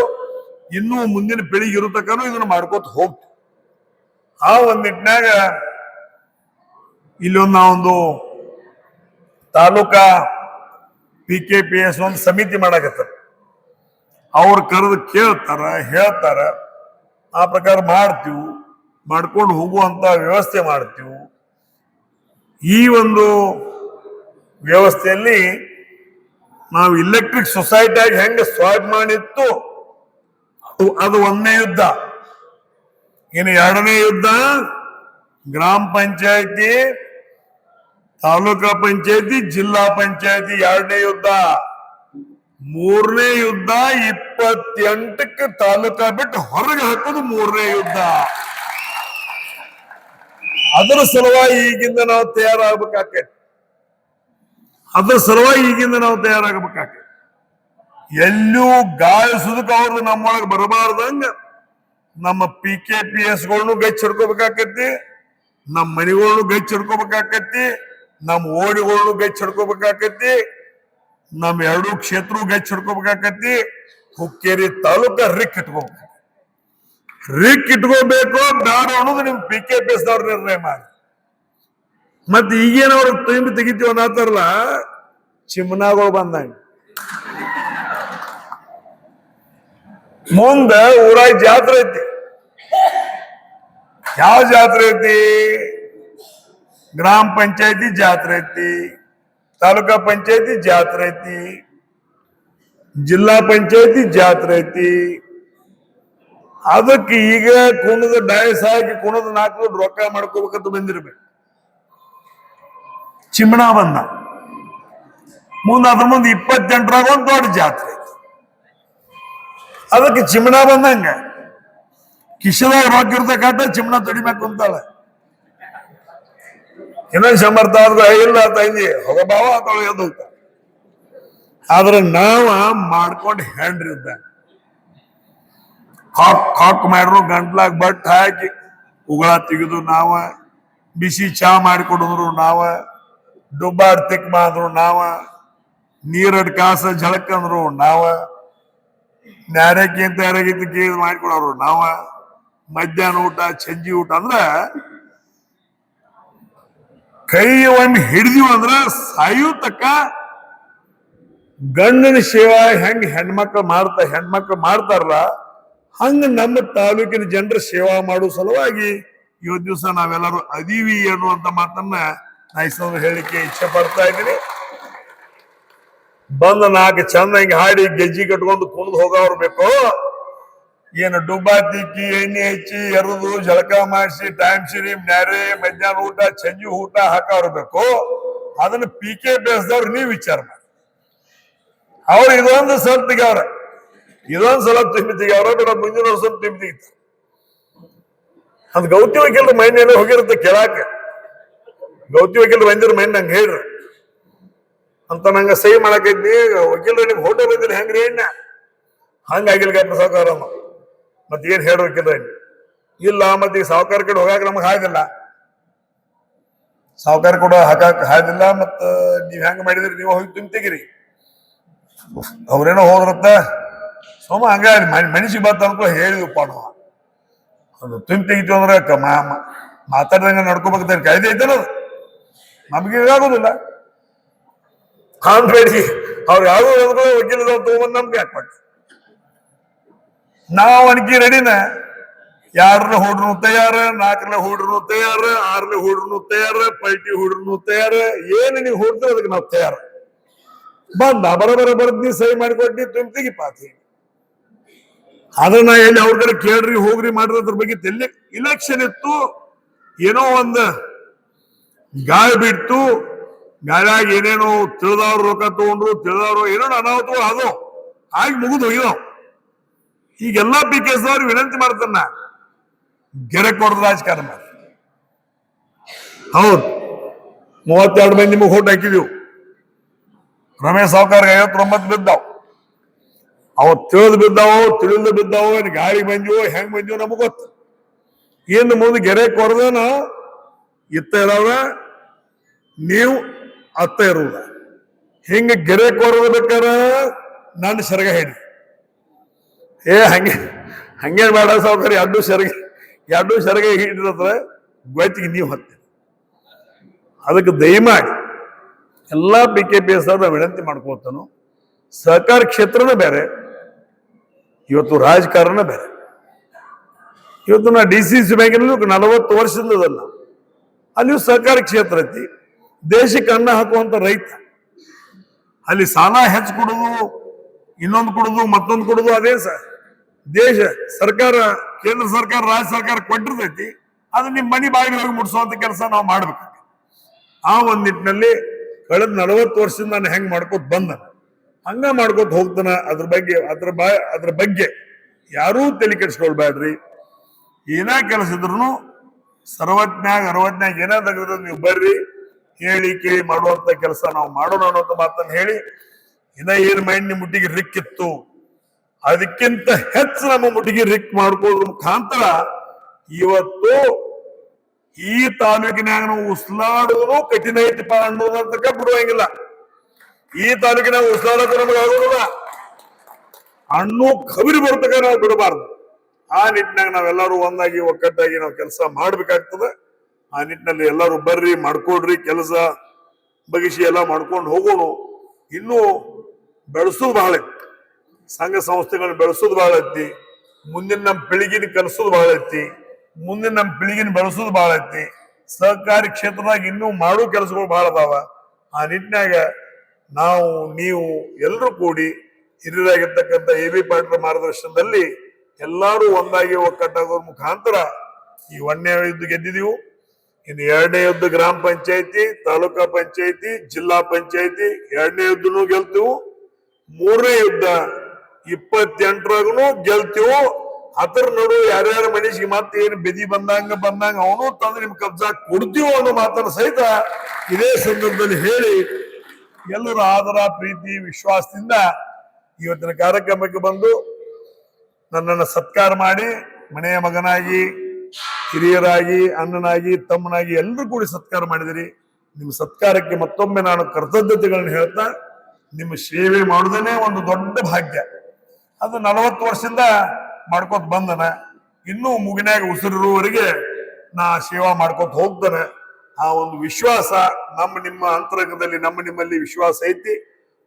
ಇನ್ನೂ ಮುಂದಿನ ಪೀಳಿಗೆ ಇರತಕ್ಕನೂ ಇದನ್ನ ಮಾಡ್ಕೋತ ಹೋಗ್ತೀವಿ. ಆ ಒಂದ್ ನಿಟ್ಟಿನಾಗ ಇಲ್ಲೊಂದು ನಾವೊಂದು ತಾಲೂಕಾ PKPS ಒಂದು ಸಮಿತಿ ಮಾಡಕತ್ತಾರ. ಅವ್ರು ಕರೆದು ಕೇಳ್ತಾರ, ಹೇಳ್ತಾರ, ಆ ಪ್ರಕಾರ ಮಾಡ್ತೀವಿ, ಮಾಡ್ಕೊಂಡು ಹೋಗುವಂತ ವ್ಯವಸ್ಥೆ ಮಾಡ್ತೀವಿ. ಈ ಒಂದು ವ್ಯವಸ್ಥೆಯಲ್ಲಿ ನಾವು ಇಲೆಕ್ಟ್ರಿಕ್ ಸೊಸೈಟಿಯಾಗಿ ಹೆಂಗೆ ಸ್ವಾಭಿಮಾನ ಇತ್ತು ಅದು ಒಂದನೇ ಯುದ್ಧ. ಇನ್ನು ಎರಡನೇ ಯುದ್ಧ ಗ್ರಾಮ ಪಂಚಾಯತಿ, ತಾಲೂಕಾ ಪಂಚಾಯತಿ, ಜಿಲ್ಲಾ ಪಂಚಾಯತಿ ಎರಡನೇ ಯುದ್ಧ. ಮೂರನೇ ಯುದ್ಧ 28ಕ್ಕೆ ತಾಲೂಕಾ ಬಿಟ್ಟು ಹೊರಗೆ ಹಾಕೋದು ಮೂರನೇ ಯುದ್ಧ. ಅದರ ಸಲುವಾಗಿ ಈಗಿಂದ ನಾವು ತಯಾರಾಗಬೇಕಾಗ್ತೈತಿ. ಎಲ್ಲೂ ಗಾಳಿ ಸುದಕ ಅವ್ರದ್ದು ನಮ್ಮೊಳಗೆ ಬರಬಾರ್ದಂಗ ನಮ್ಮ PKPS ಗಳನ್ನು ಗಚ್ಚಿ ಹಿಡ್ಕೋಬೇಕಾಕತಿ, ನಮ್ಮ ಮನೆಗಳನ್ನು ಗಚ್ಚಿ ಹಿಡ್ಕೋಬೇಕಾಕತಿ, ನಮ್ಮ ಓಣಿಗಳನ್ನು ಗಚ್ಚಿ ಹಿಡ್ಕೋಬೇಕಾಕತಿ, ನಮ್ಮ ಎರಡೂ ಕ್ಷೇತ್ರ ಗಚ್ಚಿ ಹಿಡ್ಕೋಬೇಕಾಕತಿ. ಹುಕ್ಕೇರಿ ತಾಲೂಕ ರಿಕ್ ಇಟ್ಕೋಬೇಕು ಬೇಡ ಅನ್ನೋದು ನಿಮ್ PKPS ದವ್ರ ನಿರ್ಣಯ ಮಾಡಿ. ಮತ್ತೆ ಈಗೇನವ್ರು ತುಂಬಿ ತೆಗಿತೀವಿ ಅನ್ನತಾರಲ್ಲ, ಚಿಮ್ನಾಗಳು ಬಂದಂಗ ಮುಂದ ಊರಾಗ ಜಾತ್ರೆ ಐತಿ. ಯಾವ ಜಾತ್ರೆ ಐತಿ? ಗ್ರಾಮ ಪಂಚಾಯತಿ ಜಾತ್ರೆ ಐತಿ, ತಾಲೂಕಾ ಪಂಚಾಯತಿ ಜಾತ್ರೆ ಐತಿ, ಜಿಲ್ಲಾ ಪಂಚಾಯತಿ ಜಾತ್ರೆ ಐತಿ. ಅದಕ್ಕೆ ಈಗ ಕುಣದ ಡಯಸ್ ಹಾಕಿ ಕುಣದ 4 ದುಡ್ಡು ರೊಕ್ಕ ಮಾಡ್ಕೋಬೇಕಂತ ಬಂದಿರ್ಬೇಕು. ಚಿಮ್ಮಣ ಬಂದ ಮುಂದೆ, ಅದ್ರ ಮುಂದೆ 28ರಾಗ ಒಂದು ದೊಡ್ಡ ಜಾತ್ರೆ ಐತಿ. ಅದಕ್ಕೆ ಚಿಮ್ಮಣ ಬಂದಂಗ ಕಿಶದಾಗ ರೊಕ್ಕ ಇರ್ತಕ್ಕಂಥ ಚಿಮ್ಮಣ ತಡಿಮ್ಯಾಕ ಕುಂತಾಳ. ಇನ್ನೊಂದು ಸಮರ್ಥ ಆದ್ರೆ ಇಲ್ಲ ತಂಗಿ ಹೋಗ ಬಾವ ಅಥವಾ ಎದ್ದು ಹೋಗ್ತಾಳ. ಆದ್ರೆ ನಾವ ಮಾಡ್ಕೊಂಡು ಹೆಂಡ್ರಿದ್ದ ಹಾಕ್ ಮಾಡ್ರು, ಗಂಟ್ಲಾಗ ಬಟ್ ಹಾಕಿ ಉಗಳ ತೆಗೆದು ನಾವ, ಬಿಸಿ ಚಾ ಮಾಡಿಕೊಡಿದ್ರು ನಾವ, ಡುಬ್ಬಾಡ್ ತಿಕ್ ಮಾಡಿದ್ರು ನಾವ, ನೀರಡ್ ಕಾಸ ಝಳಕಂದ್ರು ನಾವ, ನ್ಯಾರಕ್ಕೆ ಅಂತ ಯಾರಾಗೈತಿ ಕೇಳಿ ಮಾಡಿಕೊಡೋರು ನಾವ, ಮಧ್ಯಾಹ್ನ ಊಟ ಸಂಜೆ ಊಟ ಅಂದ್ರ ಕೈ ಒಮ್ಮೆ ಹಿಡಿದಿವ ಅಂದ್ರ ಸಾಯು ತಕ್ಕ ಗಂಡನ ಸೇವಾ ಹೆಂಗ್ ಹೆಣ್ಮಕ್ಳು ಮಾಡ್ತಾರಲ್ಲ ಹಂಗ ನಮ್ಮ ತಾಲೂಕಿನ ಜನರ ಸೇವಾ ಮಾಡೋ ಸಲುವಾಗಿ ಇವತ್ತು ದಿವಸ ನಾವೆಲ್ಲರೂ ಅದೀವಿ ಅನ್ನುವಂತ ಮಾತನ್ನ ನಾ ಹೇಳಿಕೆ ಇಚ್ಛೆ ಪಡ್ತಾ ಇದ್ದೀನಿ. ಬಂದ 4 ಚಂದ ಹಿಂಗೆ ಹಾಡಿ ಗೆಜ್ಜಿ ಕಟ್ಕೊಂಡು ಕುಣಿದು ಹೋಗೋರು ಬೇಕು. ಏನು ಡುಬ್ಬಾ ತಿಕ್ಕಿ ಎಣ್ಣೆ ಹಚ್ಚಿ ಎರುದು ಜಳಕ ಮಾಡಿಸಿ ಟೈಮ್ ಸಿರಿ ನ್ಯಾರೆ ಮಧ್ಯಾಹ್ನ ಊಟ ಸಂಜೆ ಊಟ ಹಾಕೋರು ಬೇಕು. ಅದನ್ನ PKPS ದವ್ರು ನೀವು ವಿಚಾರ ಮಾಡಿ. ಅವ್ರು ಇದೊಂದು ಸಲ ತೆಗ್ಯವ್ರ, ಇದೊಂದ್ ಸಲ ತುಂಬಿ ತೆಗ್ಯವ್ರ, ಬೇಡ ಮುಂದಿನ ವರ್ಷ ತುಂಬಿ ತೆಗಿತ. ಅದ್ ಗೌತಿ ವಕೀಲರ ಮೈಂಡ್ ಏನೋ ಹೋಗಿರುತ್ತೆ ಕೇಳಾಕ. ಗೌತಿ ವಕೀಲರು ಬಂದಿರ ಮೈಂಡ್ ನಂಗೆ ಹೇಳ್ರಿ ಅಂತ ನಂಗೆ ಸಹಿ ಮಾಡಕೈತಿ. ವಕೀಲರು ನಿಮ್ಗೆ ಹೋಟೆಲ್ ಬಂದಿಲ್ಲ ಹೆಂಗ್ರಿ ಎಣ್ಣ ಹಂಗಾಗಿಲ್ಗಪ್ಪ ಸಾವುಕಾರ. ಮತ್ ಏನ್ ಹೇಳ್ಬೇಕಿಲ್ಲ ಇಲ್ಲ. ಮತ್ತೆ ಈಗ ಸಾವುಕಾರ ಕಡೆ ಹೋಗಾಕ ನಮಗ್ ಹಾದಿಲ್ಲ, ಸಾವುಕಾರ ಕೂಡ ಹಾಕಾಕ ಹಾದಿಲ್ಲ. ಮತ್ತ ನೀವ್ ಹೆಂಗ್ ಮಾಡಿದ್ರಿ, ನೀವು ಹೋಗಿ ತುಂಬ ತೆಗಿರಿ. ಅವ್ರೇನೋ ಹೋದ್ರತ್ತ ಸೋಮ ಹಂಗ ಮನುಷ್ಯ ಬತ್ತ ಅನ್ಕೊ ಹೇಳಿದ್ವಪ್ಪ ನಾವು. ಅದು ತುಂಬ ತೆಗಿತೀವಿ ಅಂದ್ರೆ ಮಾತಾಡ್ದಂಗ ನಡ್ಕೋಬೇಕ ಕಾಯ್ದೆ ಐತನದು ನಮ್ಗೆ ಆಗೋದಿಲ್ಲ. ಕಾನ್ಬೇಡಿ ಅವ್ರು ಯಾವ್ದು ವಕೀಲದ ತಗೊಂಬಂದ್ ನಮ್ಗೆ ಹಾಕ್ಬೇಕು. ನಾವು ಅನ್ಕಿ ರೆಡಿನ 2ರ ಹುಡ್ರು ತಯಾರ, 4ರ ಹುಡ್ರು ತಯಾರ, 6ರ ಹುಡ್ರು ತಯಾರ, ಪಲ್ಟಿ ಹುಡ್ರು ತಯಾರ. ಏನು ನೀವು ಹುಡ್ತಾರೆ ಅದಕ್ಕೆ ನಾವು ತಯಾರ. ಬಂದ ಬರಬರ್ದಿ ಸಹಿ ಮಾಡಿಕೊಟ್ಟಿ ತುಂಬ್ತಿಗಿ ಪಾತಿ. ಅದನ್ನ ಎಲ್ಲಿ ಅವ್ರ ಕಡೆ ಕೇಳ್ರಿ ಹೋಗ್ರಿ ಮಾಡಿರೋದ್ರ ಬಗ್ಗೆ ಇಲೆಕ್ಷನ್ ಇತ್ತು, ಏನೋ ಒಂದು ಗಾಳಿ ಬಿಡ್ತು, ಗಾಳಿಯಾಗಿ ಏನೇನೋ ತಿಳಿದವ್ರು ರೊಕ್ಕ ತಗೊಂಡ್ರು, ತಿಳಿದವ್ರು ಏನೋ ಅನಾಹುತ ಅದು ಆಗಿ ಮುಗಿದು ಹೋಗಿದಾವ್. ಈಗೆಲ್ಲಾ PKPS ಅವ್ರು ವಿನಂತಿ ಮಾಡ್ತಾನ ಗೆರೆ ಕೊಡದ ರಾಜಕಾರಣ ಮಾಡಿ. ಹೌದು 32 ಮಂದಿ ನಿಮಗೆ ಓಟ್ ಹಾಕಿದೀವಿ. ರಮೇಶ್ ಸಾವ್ಕಾರ್ಗೆ 59 ಬಿದ್ದಾವ್. ಅವ್ ತಿಳಿದು ಬಿದ್ದಾವೋ ತಿಳಿದು ಬಿದ್ದಾವೋ, ಗಾಳಿ ಬಂದಿವೋ ಹೆಂಗ್ ಬಂದಿವೋ ನಮಗ್ ಗೊತ್ತು. ಇನ್ನು ಮುಂದೆ ಗೆರೆ ಕೊಡದೇನ ಇತ್ತ ಇದಾವ, ನೀವು ಅತ್ತ ಇರುವುದ. ಹಿಂಗ ಗೆರೆ ಕೊಡಬೇಕಾರ ನನ್ನ ಸೆರಗ ಹೇಳಿ ಹಂಗೇನ್ ಬೇಡ ಸಾವುಕಾರ. ಎರಡು ಸೆರಗ ಹಿಡಿದ್ರೆ ಗೊತ್ತಿಗೆ ನೀವು ಹತ್ತಿ. ಅದಕ್ಕೆ ದಯಮಾಡಿ ಎಲ್ಲಾ PKPS ಅವ್ರನ್ನ ವಿನಂತಿ ಮಾಡ್ಕೊತಾನು. ಸಹಕಾರ ಕ್ಷೇತ್ರನೇ ಬೇರೆ, ಇವತ್ತು ರಾಜಕಾರಣ ಬೇರೆ. ಇವತ್ತು ನಾ DCC ಬ್ಯಾಂಕಿನಲ್ಲಿ 40 ವರ್ಷದಲ್ಲ, ಅಲ್ಲಿಯೂ ಸಹಕಾರ ಕ್ಷೇತ್ರ ಐತಿ. ದೇಶಕ್ಕೆ ಅನ್ನ ಹಾಕುವಂತ ರೈತ ಅಲ್ಲಿ ಸಾಲ ಹೆಚ್ಚು ಕೊಡುದು, ಇನ್ನೊಂದು ಕೊಡುದು, ಮತ್ತೊಂದು ಕೊಡುದು, ಅದೇ ದೇಶ ಸರ್ಕಾರ, ಕೇಂದ್ರ ಸರ್ಕಾರ, ರಾಜ್ಯ ಸರ್ಕಾರ ಕೊಟ್ಟಿರ್ತೈತಿ. ಅದು ನಿಮ್ ಮನಿ ಬಾಗಿಲು ಹೋಗಿ ಮುಟ್ಸುವಂತ ಕೆಲಸ ನಾವು ಮಾಡ್ಬೇಕು. ಆ ಒಂದ್ ನಿಟ್ಟಿನಲ್ಲಿ ಕಳೆದ 40 ವರ್ಷದಿಂದ ನಾನು ಹೆಂಗ್ ಮಾಡ್ಕೋತ ಬಂದ ಹಂಗ ಮಾಡ್ಕೋತ ಹೋಗ್ತಾನ. ಅದ್ರ ಬಗ್ಗೆ ಯಾರೂ ತಲೆ ಕೆಡಿಸ್ಕೊಳ್ಬೇಡ್ರಿ. ಏನ ಕೆಲಸ ಇದ್ರು ಸರ್ವಜ್ಞಾಗ ಏನಾದ್ರು ನೀವು ಬರ್ರಿ, ಹೇಳಿ ಕೇಳಿ ಮಾಡುವಂತ ಕೆಲಸ ನಾವು ಮಾಡೋಣ ಅನ್ನೋಂತ ಮಾತನ್ನ ಹೇಳಿ, ಇನ್ನ ಏನ್ ಮೈಂಡ್ ನಿಮ್ ಮುಟ್ಟಿಗೆ ರಿಕ್ಕಿತ್ತು ಅದಕ್ಕಿಂತ ಹೆಚ್ಚು ನಮ್ಮ ಮುಟ್ಟಿಗೆ ರಿಕ್ ಮಾಡ್ಕೊಳ್ಳೋದ್ರ ಮುಖಾಂತರ ಇವತ್ತು ಈ ತಾಲೂಕಿನಾಗ ನಾವು ಉಸ್ಲಾಡೋದು ಕಠಿಣ ಐತಿಪ್ಪ ಅನ್ನೋದಂತಕ್ಕ ಬಿಡುವಂಗಿಲ್ಲ. ಈ ತಾಲೂಕಿನಾಗ ಉಸ್ಲಾಡೋದು ನಮಗೆ ಆಗೋದಿಲ್ಲ ಅನ್ನೋ ಖಬರಿ ಬರ್ತಕ್ಕ ನಾವು ಬಿಡಬಾರ್ದು. ಆ ನಿಟ್ಟಿನಾಗ ನಾವೆಲ್ಲರೂ ಒಂದಾಗಿ ಒಕ್ಕಟ್ಟಾಗಿ ನಾವು ಕೆಲಸ ಮಾಡ್ಬೇಕಾಗ್ತದೆ. ಆ ನಿಟ್ಟಿನಲ್ಲಿ ಎಲ್ಲರೂ ಬರ್ರಿ, ಮಾಡ್ಕೊಡ್ರಿ, ಕೆಲಸ ಬಗಿಸಿ ಎಲ್ಲ ಮಾಡ್ಕೊಂಡು ಹೋಗೋಣ. ಇನ್ನೂ ಬೆಳೆಸೋದು ಬಹಳ ಐತಿ, ಸಂಘ ಸಂಸ್ಥೆಗಳನ್ನ ಬೆಳೆಸೋದು ಬಹಳ ಐತಿ, ಮುಂದಿನ ನಮ್ಮ ಪೀಳಿಗೆನ ಕಲಿಸೋದು ಬಹಳ ಐತಿ, ಮುಂದಿನ ನಮ್ಮ ಪೀಳಿಗೆನ ಬೆಳೆಸೋದು ಬಹಳ ಐತಿ. ಸಹಕಾರಿ ಕ್ಷೇತ್ರದಾಗ ಇನ್ನೂ ಮಾಡೋ ಕೆಲಸಗಳು ಬಹಳ ಅದಾವ. ಆ ನಿಟ್ಟಿನಾಗ ನಾವು ನೀವು ಎಲ್ಲರೂ ಕೂಡಿ ಹಿರಿಯರಾಗಿರ್ತಕ್ಕಂಥ AB ಪಾಟೀಲ್ ಮಾರ್ಗದರ್ಶನದಲ್ಲಿ ಎಲ್ಲಾರು ಒಂದಾಗಿ ಒಕ್ಕಟ್ಟಾಗೋದ್ರ ಮುಖಾಂತರ ಈ 1ನೇ ಯುದ್ಧ ಗೆದ್ದಿದೀವು. ಇನ್ನು 2ನೇ ಯುದ್ಧ ಗ್ರಾಮ ಪಂಚಾಯತಿ, ತಾಲೂಕಾ ಪಂಚಾಯತಿ, ಜಿಲ್ಲಾ ಪಂಚಾಯತಿ 2ನೇ ಯುದ್ಧನೂ ಗೆಲ್ತೀವು. 3ನೇ ಯುದ್ಧ 28ರಾಗೂ ಗೆಲ್ತೀವು. ಅದರ ನಡು ಯಾರ್ಯಾರ ಮನುಷ್ಯಗೆ ಮತ್ತೆ ಏನು ಬೆದಿ ಬಂದಂಗ ಅವನು ತಂದು ನಿಮ್ ಕಬ್ಜಾ ಕೊಡ್ತೀವೋ ಅನ್ನೋ ಮಾತನ್ನ ಸಹಿತ ಇದೇ ಸಂದರ್ಭದಲ್ಲಿ ಹೇಳಿ, ಎಲ್ಲರ ಆದರ ಪ್ರೀತಿ ವಿಶ್ವಾಸದಿಂದ ಇವತ್ತಿನ ಕಾರ್ಯಕ್ರಮಕ್ಕೆ ಬಂದು ನನ್ನನ್ನು ಸತ್ಕಾರ ಮಾಡಿ, ಮನೆಯ ಮಗನಾಗಿ, ಹಿರಿಯರಾಗಿ, ಅಣ್ಣನಾಗಿ, ತಮ್ಮನಾಗಿ ಎಲ್ಲರೂ ಕೂಡಿ ಸತ್ಕಾರ ಮಾಡಿದಿರಿ. ನಿಮ್ಮ ಸತ್ಕಾರಕ್ಕೆ ಮತ್ತೊಮ್ಮೆ ನಾನು ಕೃತಜ್ಞತೆಗಳನ್ನು ಹೇಳ್ತಾ, ನಿಮ್ಮ ಸೇವೆ ಮಾಡುವುದನ್ನೇ ಒಂದು ದೊಡ್ಡ ಭಾಗ್ಯ. ಅದು 40 ವರ್ಷದಿಂದ ಮಾಡ್ಕೊತ ಬಂದನ. ಇನ್ನೂ ಮುಗಿನಾಗ ಉಸಿರಿರುವವರೆಗೆ ನಾ ಸೇವಾ ಮಾಡ್ಕೊತ ಹೋಗ್ತಾನೆ. ಆ ಒಂದು ವಿಶ್ವಾಸ ನಿಮ್ಮ ಅಂತರಂಗದಲ್ಲಿ ನಿಮ್ಮಲ್ಲಿ ವಿಶ್ವಾಸ ಐತಿ.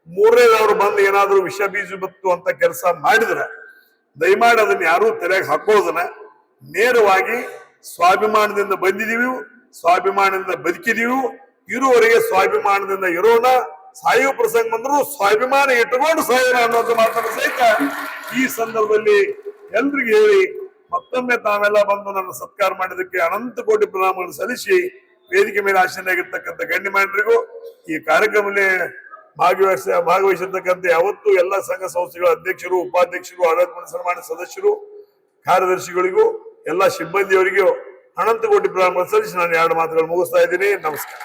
3ನೇದವ್ರು ಬಂದು ಏನಾದ್ರು ವಿಷ ಬೀಜ ಬತ್ತು ಅಂತ ಕೆಲಸ ಮಾಡಿದ್ರೆ ದಯಮಾಡಿ ಅದನ್ನ ಯಾರೂ ತೆರೆಗೆ ಹಾಕೋದನ್ನ ನೇರವಾಗಿ ಸ್ವಾಭಿಮಾನದಿಂದ ಬಂದಿದೀವಿ, ಸ್ವಾಭಿಮಾನದಿಂದ ಬದುಕಿದೀವಿ, ಇರುವವರೆಗೆ ಸ್ವಾಭಿಮಾನದಿಂದ ಇರೋಣ. ಸಾಯುವ ಪ್ರಸಂಗ ಬಂದ್ರು ಸ್ವಾಭಿಮಾನ ಇಟ್ಟುಕೊಂಡು ಸಾಯೋಣ ಅನ್ನೋದು ಮಾತನ್ನು ಸಹಿತ ಈ ಸಂದರ್ಭದಲ್ಲಿ ಎಲ್ರಿಗೂ ಹೇಳಿ, ಮತ್ತೊಮ್ಮೆ ತಾವೆಲ್ಲ ಬಂದು ನನ್ನ ಸತ್ಕಾರ ಮಾಡಿದಕ್ಕೆ ಅನಂತ ಕೋಟಿ ಪ್ರಣಾಮಗಳನ್ನು ಸಲ್ಲಿಸಿ, ವೇದಿಕೆ ಮೇಲೆ ಆಸೀನರಾಗಿರ್ತಕ್ಕಂಥ ಗಣ್ಯಮಾನ್ಯರಿಗೂ ಈ ಕಾರ್ಯಕ್ರಮದಲ್ಲಿ ಭಾಗವಹಿಸಿರ್ತಕ್ಕಂಥ ಯಾವತ್ತು ಎಲ್ಲ ಸಂಘ ಸಂಸ್ಥೆಗಳ ಅಧ್ಯಕ್ಷರು, ಉಪಾಧ್ಯಕ್ಷರು, ಆಡಳಿತ ಮಂಡಳಿ ಸನ್ಮಾನ್ಯ ಸದಸ್ಯರು, ಕಾರ್ಯದರ್ಶಿಗಳಿಗೂ ಎಲ್ಲ ಸಿಬ್ಬಂದಿಯವರಿಗೂ ಅನಂತ ಕೋಟಿ ಪ್ರಣಾಮಗಳನ್ನು ಸಲ್ಲಿಸಿ ನಾನು 2 ಮಾತುಗಳು ಮುಗಿಸ್ತಾ ಇದ್ದೀನಿ. ನಮಸ್ಕಾರ.